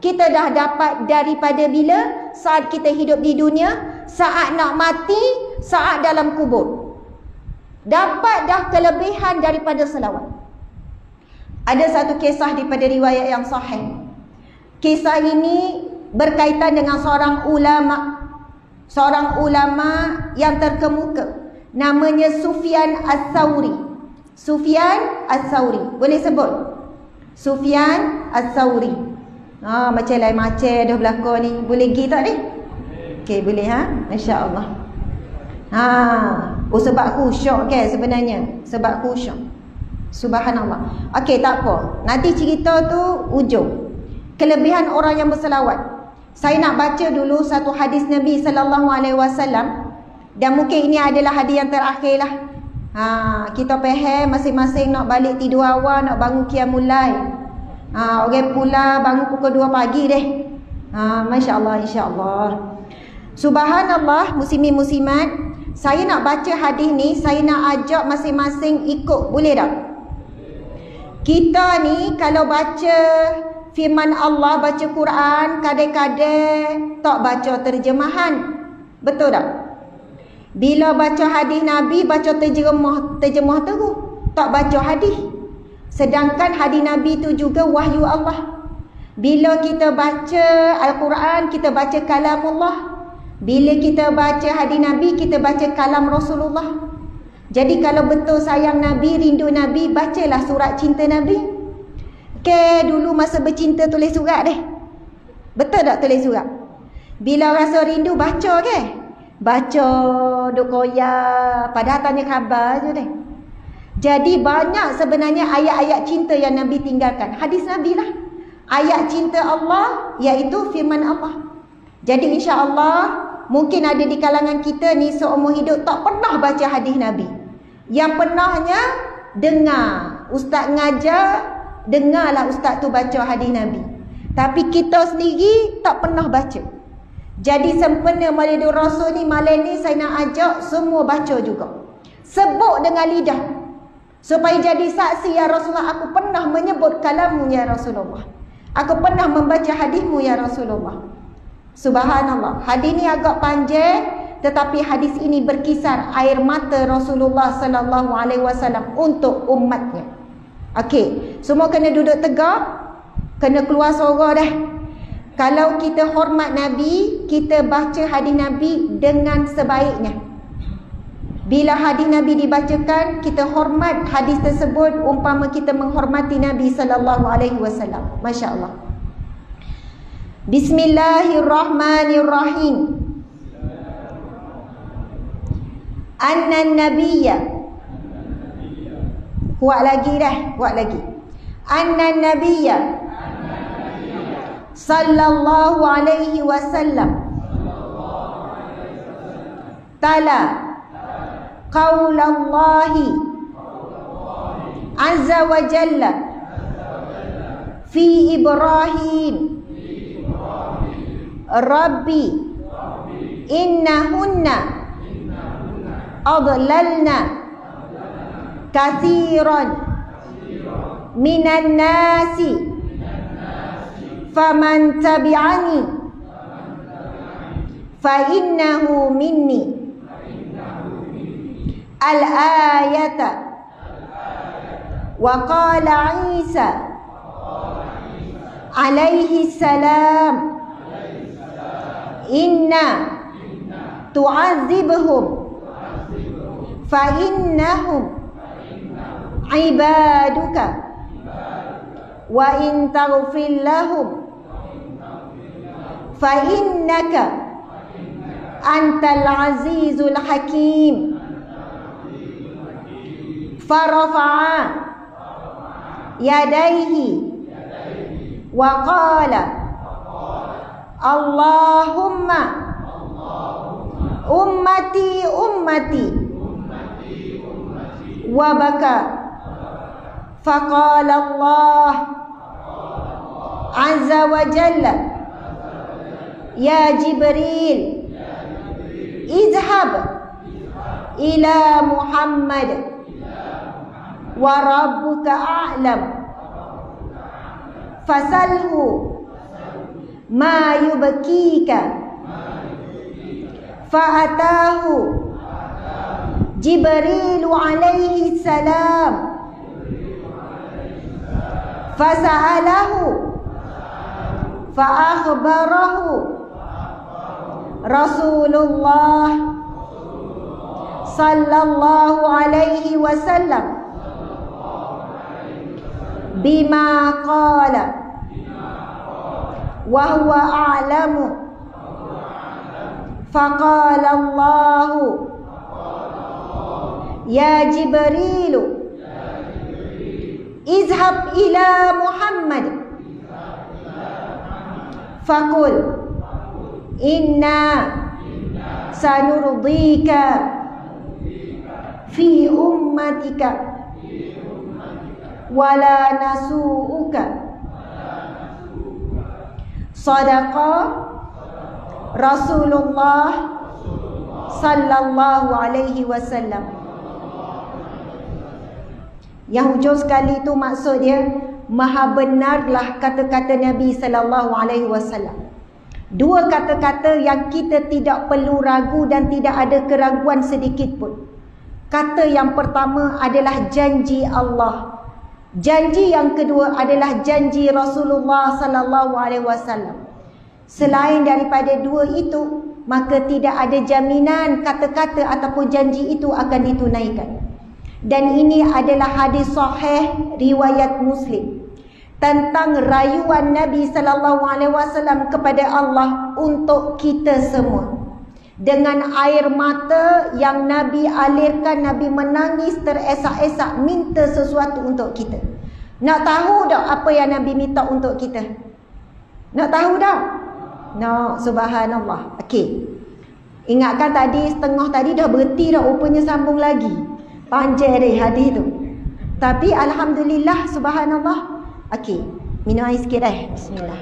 kita dah dapat daripada bila? Saat kita hidup di dunia, saat nak mati, saat dalam kubur. Dapat dah kelebihan daripada selawat. Ada satu kisah daripada riwayat yang sahih. Kisah ini berkaitan dengan seorang ulama yang terkemuka, namanya Sufyan Ats-Tsauri. Sufyan Ats-Tsauri. Boleh sebut? Sufyan Ats-Tsauri. Macam lain macam dah berlaku ni. Boleh pergi tak ni? Okey, boleh Masya-Allah. Sebab khusyuk kan sebenarnya. Sebab khusyuk. Subhanallah. Okey, tak apa. Nanti cerita tu ujung. Kelebihan orang yang berselawat. Saya nak baca dulu satu hadis Nabi SAW. Dan mungkin ini adalah hadis yang terakhir lah. Kita faham masing-masing nak balik tidur awal, nak bangun qiyamul lail. Orang pula bangun pukul 2 pagi deh. Masya Allah, insya-Allah. Subhanallah, muslimin muslimat. Saya nak baca hadis ni, saya nak ajak masing-masing ikut. Boleh tak? Kita ni kalau baca firman Allah, baca Quran, kadang-kadang tak baca terjemahan. Betul tak? Bila baca hadis Nabi, baca terjemah terus. Tak baca hadis. Sedangkan hadis Nabi tu juga wahyu Allah. Bila kita baca Al-Quran, kita baca kalamullah. Bila kita baca hadis Nabi, kita baca kalam Rasulullah. Jadi kalau betul sayang Nabi, rindu Nabi, bacalah surat cinta Nabi. Dulu masa bercinta tulis surat deh. Betul tak tulis surat? Bila rasa rindu baca baca duk koyak, padahal tanya khabar je deh. Jadi banyak sebenarnya ayat-ayat cinta yang Nabi tinggalkan. Hadis Nabi lah. Ayat cinta Allah iaitu firman Allah. Jadi insya-Allah mungkin ada di kalangan kita ni seumur hidup tak pernah baca hadis Nabi. Yang pernahnya dengar ustaz ngajar, dengarlah ustaz tu baca hadis Nabi. Tapi kita sendiri tak pernah baca. Jadi sempena Maulidur Rasul ni, malam ni saya nak ajak semua baca juga. Sebut dengan lidah. Supaya jadi saksi, ya Rasulullah, aku pernah menyebut kalammu ya Rasulullah. Aku pernah membaca hadismu ya Rasulullah. Subhanallah. Hadis ni agak panjang, tetapi hadis ini berkisar air mata Rasulullah sallallahu alaihi wasallam untuk umatnya. Okey, semua kena duduk tegak, kena keluar suara dah. Kalau kita hormat Nabi, kita baca hadis Nabi dengan sebaiknya. Bila hadis Nabi dibacakan, kita hormat hadis tersebut umpama kita menghormati Nabi sallallahu alaihi wasallam. Masya-Allah. Bismillahirrahmanirrahim. Annan nabiyya. Kuat lagi dah, kuat lagi. Annan nabiyya sallallahu alaihi wasallam tala qaulallahi azza wa jalla fi Ibrahim Rabbi innahunna adlalna kathiran minan nasi faman tabi'ani fa innahu minni al-ayata wa qala Isa alaihi salam inna tu'adzibhum fa innahum ibaduka wa in taghfir lahum fa innaka antal azizul hakim. Farafa'a yadaihi wa qala Allahumma ummati ummati wa baka faqala Allah azza wa jalla ya Jibril izhab ila Muhammad wa rabbuka a'lam fasalhu ma yubkika fa'atahu Jibril alaihi salam fasa'alahu fa'akhbarahu Rasulullah sallallahu alaihi wasallam bima qala wa huwa a'lamu faqala Allah ya Jibril izhab ila Muhammad faqul inna sanurdika fi ummatika wala nasu'uka. Sadaqa Rasulullah sallallahu alaihi wasallam. Yang hujung sekali itu maksud dia, maha benarlah kata-kata Nabi sallallahu alaihi wasallam. Dua kata-kata yang kita tidak perlu ragu dan tidak ada keraguan sedikit pun. Kata yang pertama adalah janji Allah. Janji yang kedua adalah janji Rasulullah sallallahu alaihi wasallam. Selain daripada dua itu, maka tidak ada jaminan kata-kata ataupun janji itu akan ditunaikan. Dan ini adalah hadis sahih riwayat Muslim tentang rayuan Nabi sallallahu alaihi wasallam kepada Allah untuk kita semua. Dengan air mata yang Nabi alirkan, Nabi menangis teresak-esak minta sesuatu untuk kita. Nak tahu tak apa yang Nabi minta untuk kita? Nak tahu tak? Nak, subhanallah. Okey. Ingatkan tadi, setengah tadi dah berhenti dah, rupanya sambung lagi. Panjang deh hadis tu. Tapi alhamdulillah, subhanallah. Okey, minum air sikit dah. Bismillah.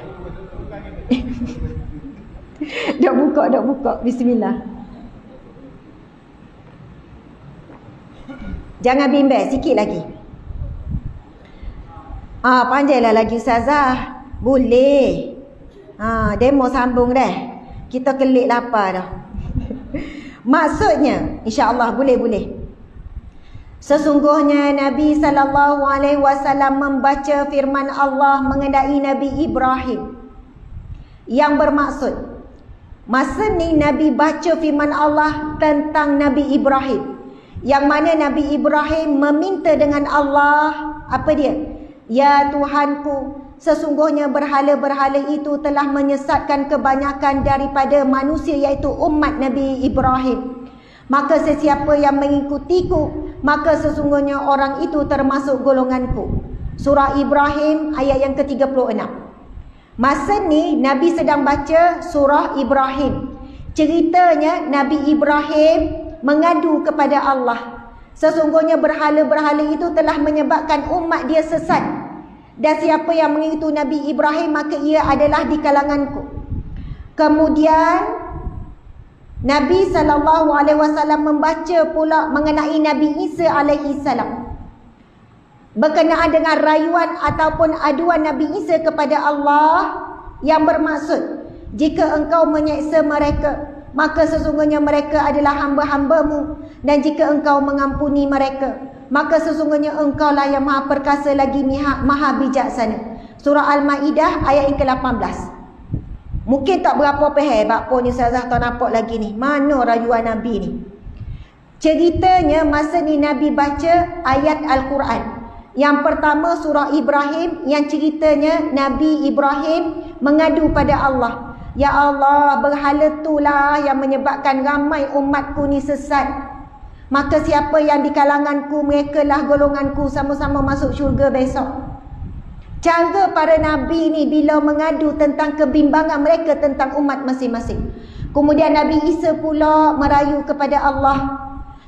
Dah buka. Bismillah. Jangan bimbang, sikit lagi. Panjanglah lagi Ustazah. Boleh. Demo sambung dah. Kita kelik lapar dah. Maksudnya, insya-Allah boleh. Sesungguhnya Nabi sallallahu alaihi wasallam membaca firman Allah mengenai Nabi Ibrahim. Yang bermaksud, masa ni Nabi baca firman Allah tentang Nabi Ibrahim, yang mana Nabi Ibrahim meminta dengan Allah, apa dia? Ya Tuhanku, sesungguhnya berhala-berhala itu telah menyesatkan kebanyakan daripada manusia, iaitu umat Nabi Ibrahim. Maka sesiapa yang mengikutiku, maka sesungguhnya orang itu termasuk golonganku. Surah Ibrahim ayat yang ke-36. Masa ni Nabi sedang baca surah Ibrahim. Ceritanya Nabi Ibrahim mengadu kepada Allah. Sesungguhnya berhala-berhala itu telah menyebabkan umat dia sesat. Dan siapa yang mengikuti Nabi Ibrahim, maka ia adalah di kalanganku. Kemudian Nabi SAW membaca pula mengenai Nabi Isa AS berkenaan dengan rayuan ataupun aduan Nabi Isa kepada Allah, yang bermaksud, jika engkau menyeksa mereka, maka sesungguhnya mereka adalah hamba-hambamu, dan jika engkau mengampuni mereka, maka sesungguhnya engkau lah yang maha perkasa lagi maha bijaksana. Surah Al-Ma'idah ayat yang ke-18. Mungkin tak berapa faham bakpo ni Ustazah tak nampak lagi ni. Mana rayuan Nabi ni? Ceritanya masa ni Nabi baca ayat Al-Quran. Yang pertama surah Ibrahim, yang ceritanya Nabi Ibrahim mengadu pada Allah. Ya Allah, berhala itulah yang menyebabkan ramai umatku ni sesat. Maka siapa yang di kalanganku, mereka lah golonganku, sama-sama masuk syurga besok. Cara para Nabi ni bila mengadu tentang kebimbangan mereka tentang umat masing-masing. Kemudian Nabi Isa pula merayu kepada Allah.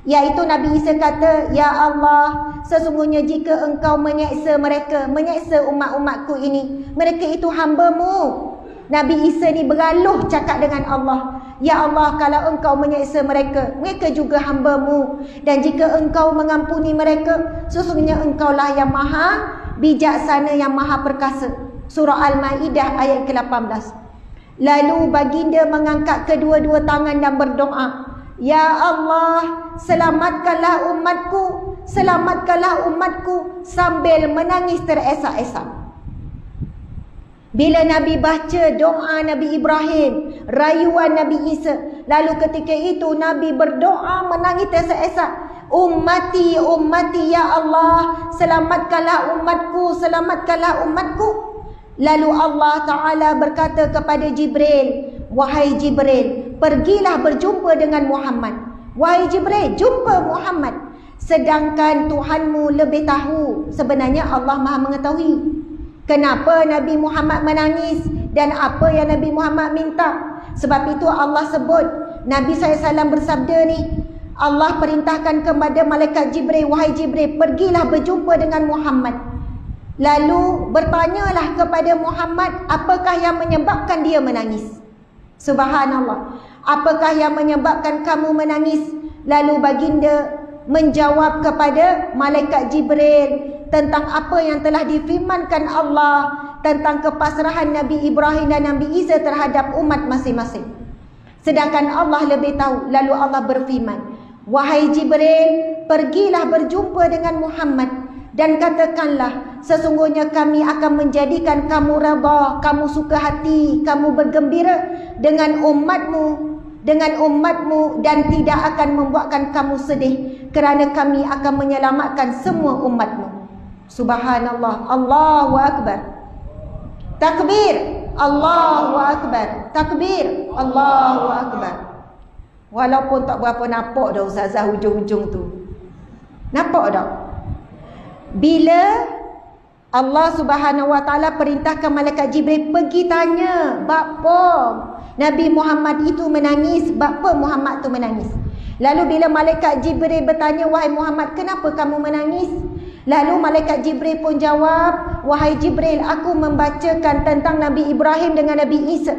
Iaitu Nabi Isa kata, Ya Allah, sesungguhnya jika engkau menyeksa mereka, menyeksa umat-umatku ini, mereka itu hamba-Mu. Nabi Isa ni bergaluh cakap dengan Allah. Ya Allah, kalau engkau menyeksa mereka, mereka juga hamba-Mu. Dan jika engkau mengampuni mereka, sesungguhnya engkaulah yang maha bijaksana, yang maha perkasa. Surah Al-Ma'idah ayat ke-18. Lalu baginda mengangkat kedua-dua tangan dan berdoa, Ya Allah, selamatkanlah umatku, selamatkanlah umatku, sambil menangis teresak-esak. Bila Nabi baca doa Nabi Ibrahim, rayuan Nabi Isa, lalu ketika itu Nabi berdoa menangis teresak-esak. Ummati, ummati ya Allah, selamatkanlah umatku, selamatkanlah umatku. Lalu Allah Ta'ala berkata kepada Jibril, Wahai Jibril, pergilah berjumpa dengan Muhammad. Wahai Jibril, jumpa Muhammad. Sedangkan Tuhanmu lebih tahu. Sebenarnya Allah Maha mengetahui kenapa Nabi Muhammad menangis dan apa yang Nabi Muhammad minta. Sebab itu Allah sebut, Nabi SAW bersabda ni, Allah perintahkan kepada malaikat Jibril, Wahai Jibril, pergilah berjumpa dengan Muhammad. Lalu bertanyalah kepada Muhammad, apakah yang menyebabkan dia menangis? Subhanallah. Apakah yang menyebabkan kamu menangis? Lalu baginda menjawab kepada malaikat Jibril tentang apa yang telah difirmankan Allah tentang kepasrahan Nabi Ibrahim dan Nabi Isa terhadap umat masing-masing. Sedangkan Allah lebih tahu. Lalu Allah berfirman, Wahai Jibril, pergilah berjumpa dengan Muhammad dan katakanlah, sesungguhnya kami akan menjadikan kamu redha, kamu suka hati, kamu bergembira dengan umatmu, dan tidak akan membuatkan kamu sedih, kerana kami akan menyelamatkan semua umatmu. Subhanallah. Allahu Akbar. Takbir. Allahu Akbar. Takbir. Allahu Akbar. Walaupun tak berapa nampak dah Ustazah hujung-hujung tu. Nampak tak? Bila Allah Subhanahu Wa Taala perintahkan malaikat Jibril pergi tanya, bapa Nabi Muhammad itu menangis, bapa Muhammad tu menangis. Lalu bila malaikat Jibril bertanya, Wahai Muhammad, kenapa kamu menangis? Lalu malaikat Jibril pun jawab, Wahai Jibril, aku membacakan tentang Nabi Ibrahim dengan Nabi Isa,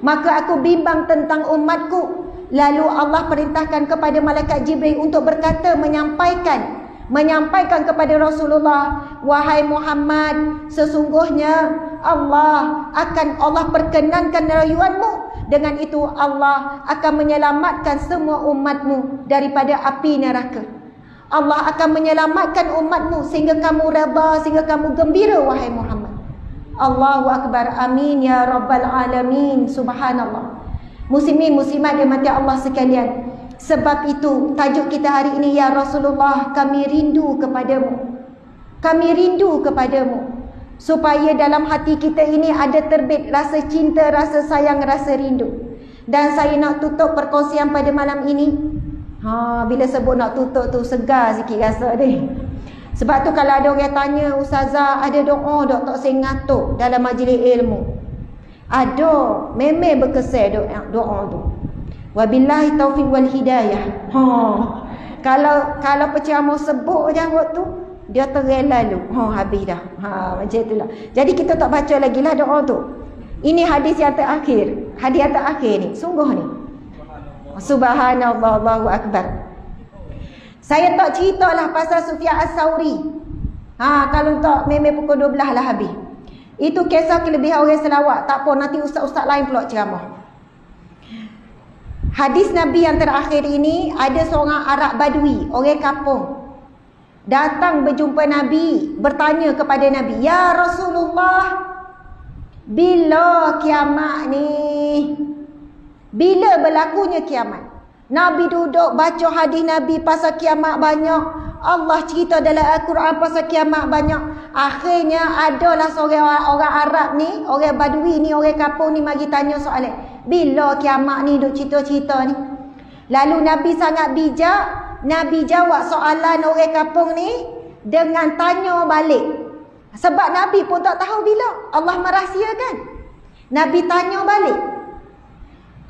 maka aku bimbang tentang umatku. Lalu Allah perintahkan kepada malaikat Jibril untuk berkata, menyampaikan kepada Rasulullah, Wahai Muhammad, sesungguhnya Allah perkenankan rayuanmu. Dengan itu Allah akan menyelamatkan semua umatmu daripada api neraka. Allah akan menyelamatkan umatmu sehingga kamu redha, sehingga kamu gembira, wahai Muhammad. Allahu Akbar. Amin ya Rabbal Alamin. Subhanallah. Muslimin muslimat dirahmati Allah sekalian. Sebab itu tajuk kita hari ini, Ya Rasulullah, kami rindu kepadamu. Kami rindu kepadamu. Supaya dalam hati kita ini ada terbit rasa cinta, rasa sayang, rasa rindu. Dan saya nak tutup perkongsian pada malam ini. Bila sebut nak tutup tu segar sikit rasa deh. Sebab tu kalau ada orang tanya, Ustazah ada doa tak? Tak saya ngatuk dalam majlis ilmu. Ada, memang berkesan doa tu. Wabillahi taufiq wal hidayah. Kalau penceramah sebut je waktu, dia terrela lalu. Habis dah. Macam itulah. Jadi kita tak baca lagi lah doa tu. Ini hadis yang terakhir. Hadis yang terakhir ni. Sungguh ni. Subhanallah, Allahu Akbar. Saya tak ceritalah pasal Sufyan As-Sauri. Kalau tak memang pukul 12 lah habis. Itu kisah kelebihan orang selawat. Tak apa, nanti ustaz-ustaz lain pula ceramah. Hadis Nabi yang terakhir ini, ada seorang Arab Badui, orang kampung, datang berjumpa Nabi, bertanya kepada Nabi, "Ya Rasulullah, bila kiamat ni? Bila berlakunya kiamat?" Nabi duduk baca hadis Nabi pasal kiamat banyak. Allah cerita dalam Al-Quran pasal kiamat banyak. Akhirnya adalah seorang orang Arab ni, orang Badui ni, orang kampung ni mari tanya soalan, bila kiamat ni duk cerita-cerita ni? Lalu Nabi sangat bijak. Nabi jawab soalan orang kampung ni dengan tanya balik. Sebab Nabi pun tak tahu bila. Allah merahsiakan. Nabi tanya balik,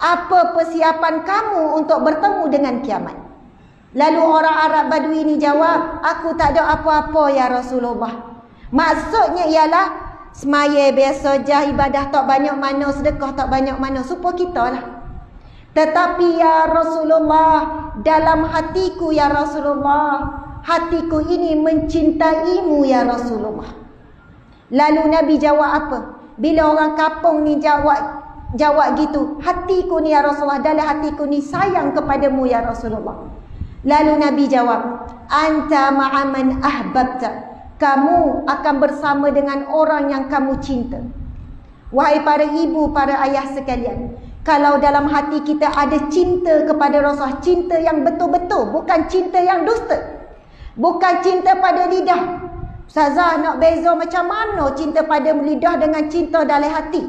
apa persiapan kamu untuk bertemu dengan kiamat? Lalu orang Arab Badui ni jawab, aku tak ada apa-apa ya Rasulullah. Maksudnya ialah semaya biasa je, ibadah tak banyak mana, sedekah tak banyak mana, supaya kita lah. Tetapi ya Rasulullah, dalam hatiku ya Rasulullah, hatiku ini mencintaimu ya Rasulullah. Lalu Nabi jawab apa? Bila orang kampung ni jawab gitu, hatiku ni ya Rasulullah, dalam hatiku ni sayang kepadamu ya Rasulullah. Lalu Nabi jawab, anta ma'aman ahbabta, kamu akan bersama dengan orang yang kamu cinta. Wahai para ibu, para ayah sekalian, kalau dalam hati kita ada cinta kepada Rasulullah, cinta yang betul-betul, bukan cinta yang dusta, bukan cinta pada lidah. Ustazah nak beza macam mana cinta pada lidah dengan cinta dalam hati?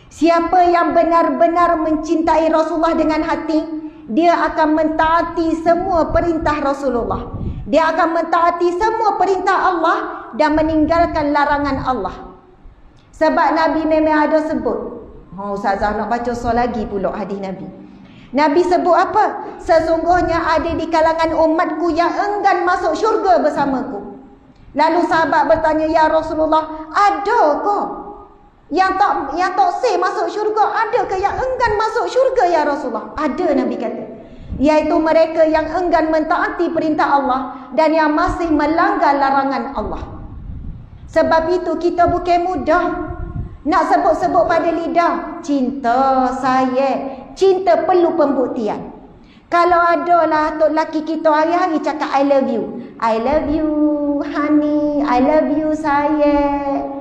Siapa yang benar-benar mencintai Rasulullah dengan hati, dia akan mentaati semua perintah Rasulullah. Dia akan mentaati semua perintah Allah dan meninggalkan larangan Allah. Sebab Nabi memang ada sebut. Ustazah nak baca soal lagi pula hadis Nabi. Nabi sebut apa? Sesungguhnya ada di kalangan umatku yang enggan masuk syurga bersamaku. Lalu sahabat bertanya, ya Rasulullah, ada ke yang tak sah masuk syurga? Ada ke yang enggan masuk syurga ya Rasulullah? Ada, Nabi kata. Iaitu mereka yang enggan mentaati perintah Allah dan yang masih melanggar larangan Allah. Sebab itu kita bukan mudah nak sebut-sebut pada lidah cinta, sayang. Cinta perlu pembuktian. Kalau adalah tok laki kita hari-hari cakap I love you, I love you honey, I love you sayang.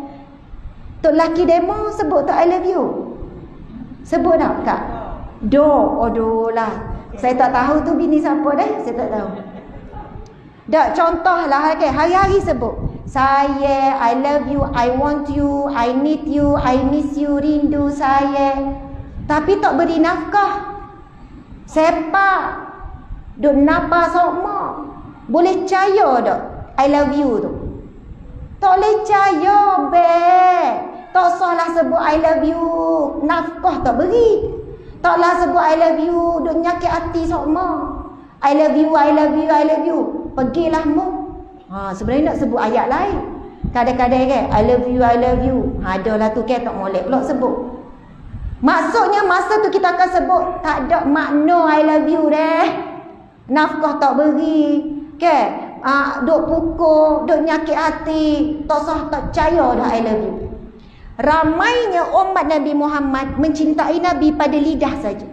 Tok laki demo sebut tak I love you? Sebut tak Kak? Doh lah. Saya tak tahu tu bini siapa dah, saya tak tahu. Dak contohlah okay, hari-hari sebut sayang, I love you, I want you, I need you, I miss you, rindu sayang. Tapi tak beri nafkah. Sepak duk napa sokma. Boleh percaya tak I love you tu? Tak boleh percaya be. Tak salah sebut I love you, nafkah tak beri. Taklah sebut I love you, duk nyakit hati sokma. I love you, I love you, I love you. Pergilah mu. Sebenarnya nak sebut ayat lain. Kadang-kadang kan I love you, I love you. Adalah tu kan tak molek pula sebut. Maksudnya masa tu kita akan sebut tak ada makna I love you deh. Nafkah tak beri. Kan? Duk pukul, duk nyakit hati, tak sah, tak percaya dah I love you. Ramainya umat Nabi Muhammad mencintai Nabi pada lidah saja.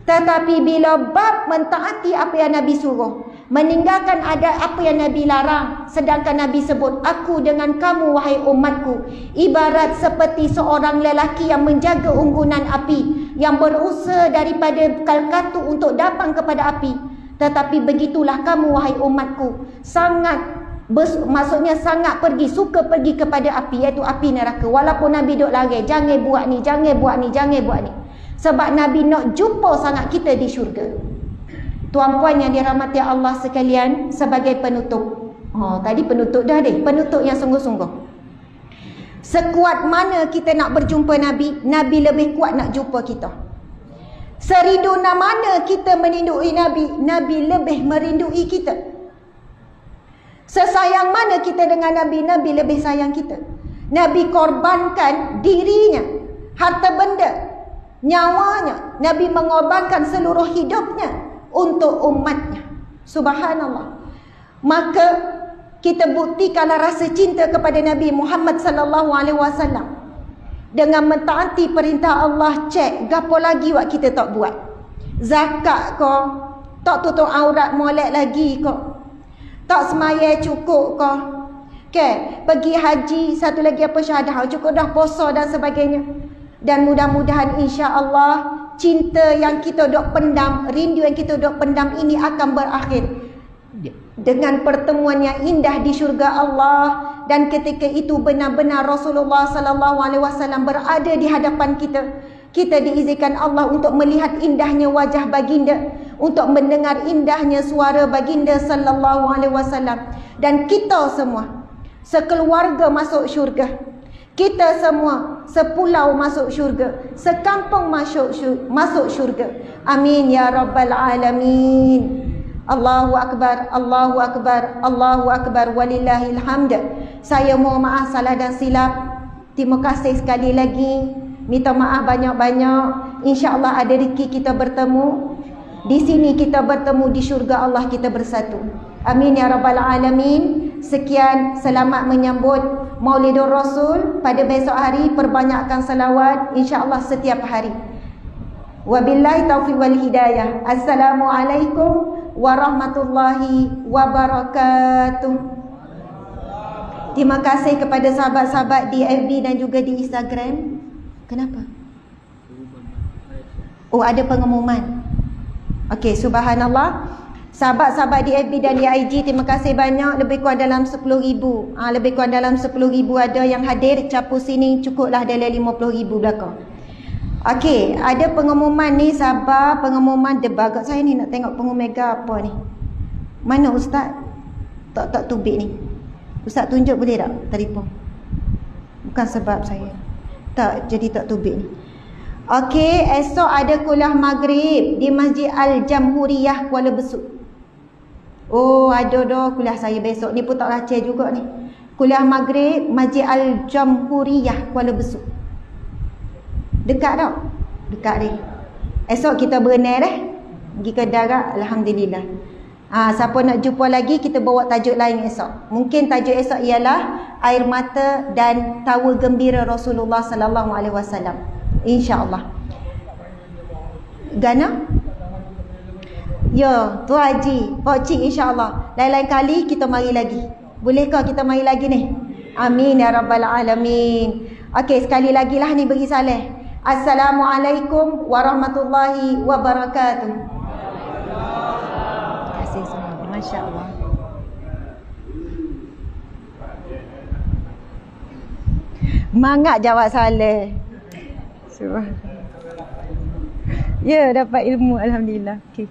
Tetapi bila bab mentaati apa yang Nabi suruh, meninggalkan ada apa yang Nabi larang, sedangkan Nabi sebut, aku dengan kamu wahai umatku ibarat seperti seorang lelaki yang menjaga unggunan api, yang berusaha daripada kalkatu untuk datang kepada api. Tetapi begitulah kamu wahai umatku, maksudnya sangat suka pergi kepada api, iaitu api neraka. Walaupun Nabi duk lari, jangan buat ni, jangan buat ni, jangan buat ni. Sebab Nabi nak jumpa sangat kita di syurga. Tuan-puan yang dirahmati Allah sekalian, sebagai penutup. Tadi penutup dah deh, penutup yang sungguh-sungguh. Sekuat mana kita nak berjumpa Nabi, Nabi lebih kuat nak jumpa kita. Serindu mana kita merindui Nabi, Nabi lebih merindui kita. Sesayang mana kita dengan Nabi, Nabi lebih sayang kita. Nabi korbankan dirinya, harta benda, nyawanya. Nabi mengorbankan seluruh hidupnya untuk umatnya. Subhanallah. Maka kita buktikanlah rasa cinta kepada Nabi Muhammad sallallahu alaihi wasallam dengan mentaati perintah Allah. Cek gapo lagi wak kita tak buat. Zakat kau tak tutup aurat molek lagi kau. Tak semaya cukup kau. Okay, pergi haji, satu lagi apa syahadah, cukup dah puasa dan sebagainya. Dan mudah-mudahan insya-Allah cinta yang kita dok pendam, rindu yang kita dok pendam ini akan berakhir dengan pertemuan yang indah di syurga Allah. Dan ketika itu benar-benar Rasulullah sallallahu alaihi wasallam berada di hadapan kita. Kita diizinkan Allah untuk melihat indahnya wajah baginda, untuk mendengar indahnya suara baginda sallallahu alaihi wasallam. Dan kita semua sekeluarga masuk syurga. Kita semua sepulau masuk syurga, sekampung masuk syurga. Amin ya rabbal alamin. Allahu akbar, Allahu akbar, Allahu akbar, walillahil hamd. Saya mohon maaf salah dan silap. Terima kasih sekali lagi. Minta maaf banyak-banyak. Insya-Allah ada rezeki kita bertemu. Di sini kita bertemu, di syurga Allah kita bersatu. Amin ya rabbal alamin. Sekian, selamat menyambut Maulidur Rasul pada besok hari. Perbanyakkan salawat insya-Allah setiap hari. Wabillahi taufiq wal hidayah. Assalamualaikum warahmatullahi wabarakatuh. Terima kasih kepada sahabat-sahabat di FB dan juga di Instagram. Kenapa? Oh, ada pengumuman. Okey, subhanallah. Sahabat-sahabat di FB dan di IG, terima kasih banyak. Lebih kurang dalam 10,000. Lebih kurang dalam 10,000 ada yang hadir. Capu sini cukuplah dalam 50,000 belakang. Okey, ada pengumuman ni, sabar. Pengumuman debat saya ni, nak tengok pengumuman mega apa ni. Mana ustaz? Tak tubik ni. Ustaz tunjuk boleh tak? Telefon. Bukan sebab saya. Tak, jadi tak tubik ni. Okey, esok ada kuliah maghrib di Masjid Al-Jamhuriyah Kuala Besut. Oh, ada dah kuliah saya besok ni pun tak baca juga ni. Kuliah maghrib Masjid Al-Jamhuriyah Kuala Besut. Dekat tak? Dekat ni. Esok kita berenang dah. Pergi ke darat, alhamdulillah. Siapa nak jumpa lagi, kita bawa tajuk lain esok. Mungkin tajuk esok ialah air mata dan tawa gembira Rasulullah sallallahu alaihi wasallam. Insya-Allah. Gana? Ya, Tu Haji, Pak Cik, insya-Allah. Lain-lain kali kita mari lagi. Bolehkah kita mari lagi ni? Amin ya rabbal alamin. Okey, sekali lagi lah ni bagi saleh. Assalamualaikum warahmatullahi wabarakatuh. Terima kasih semua. Masya-Allah. Mangat jawab saleh. Subhanallah. Ya, dapat ilmu alhamdulillah. Okey.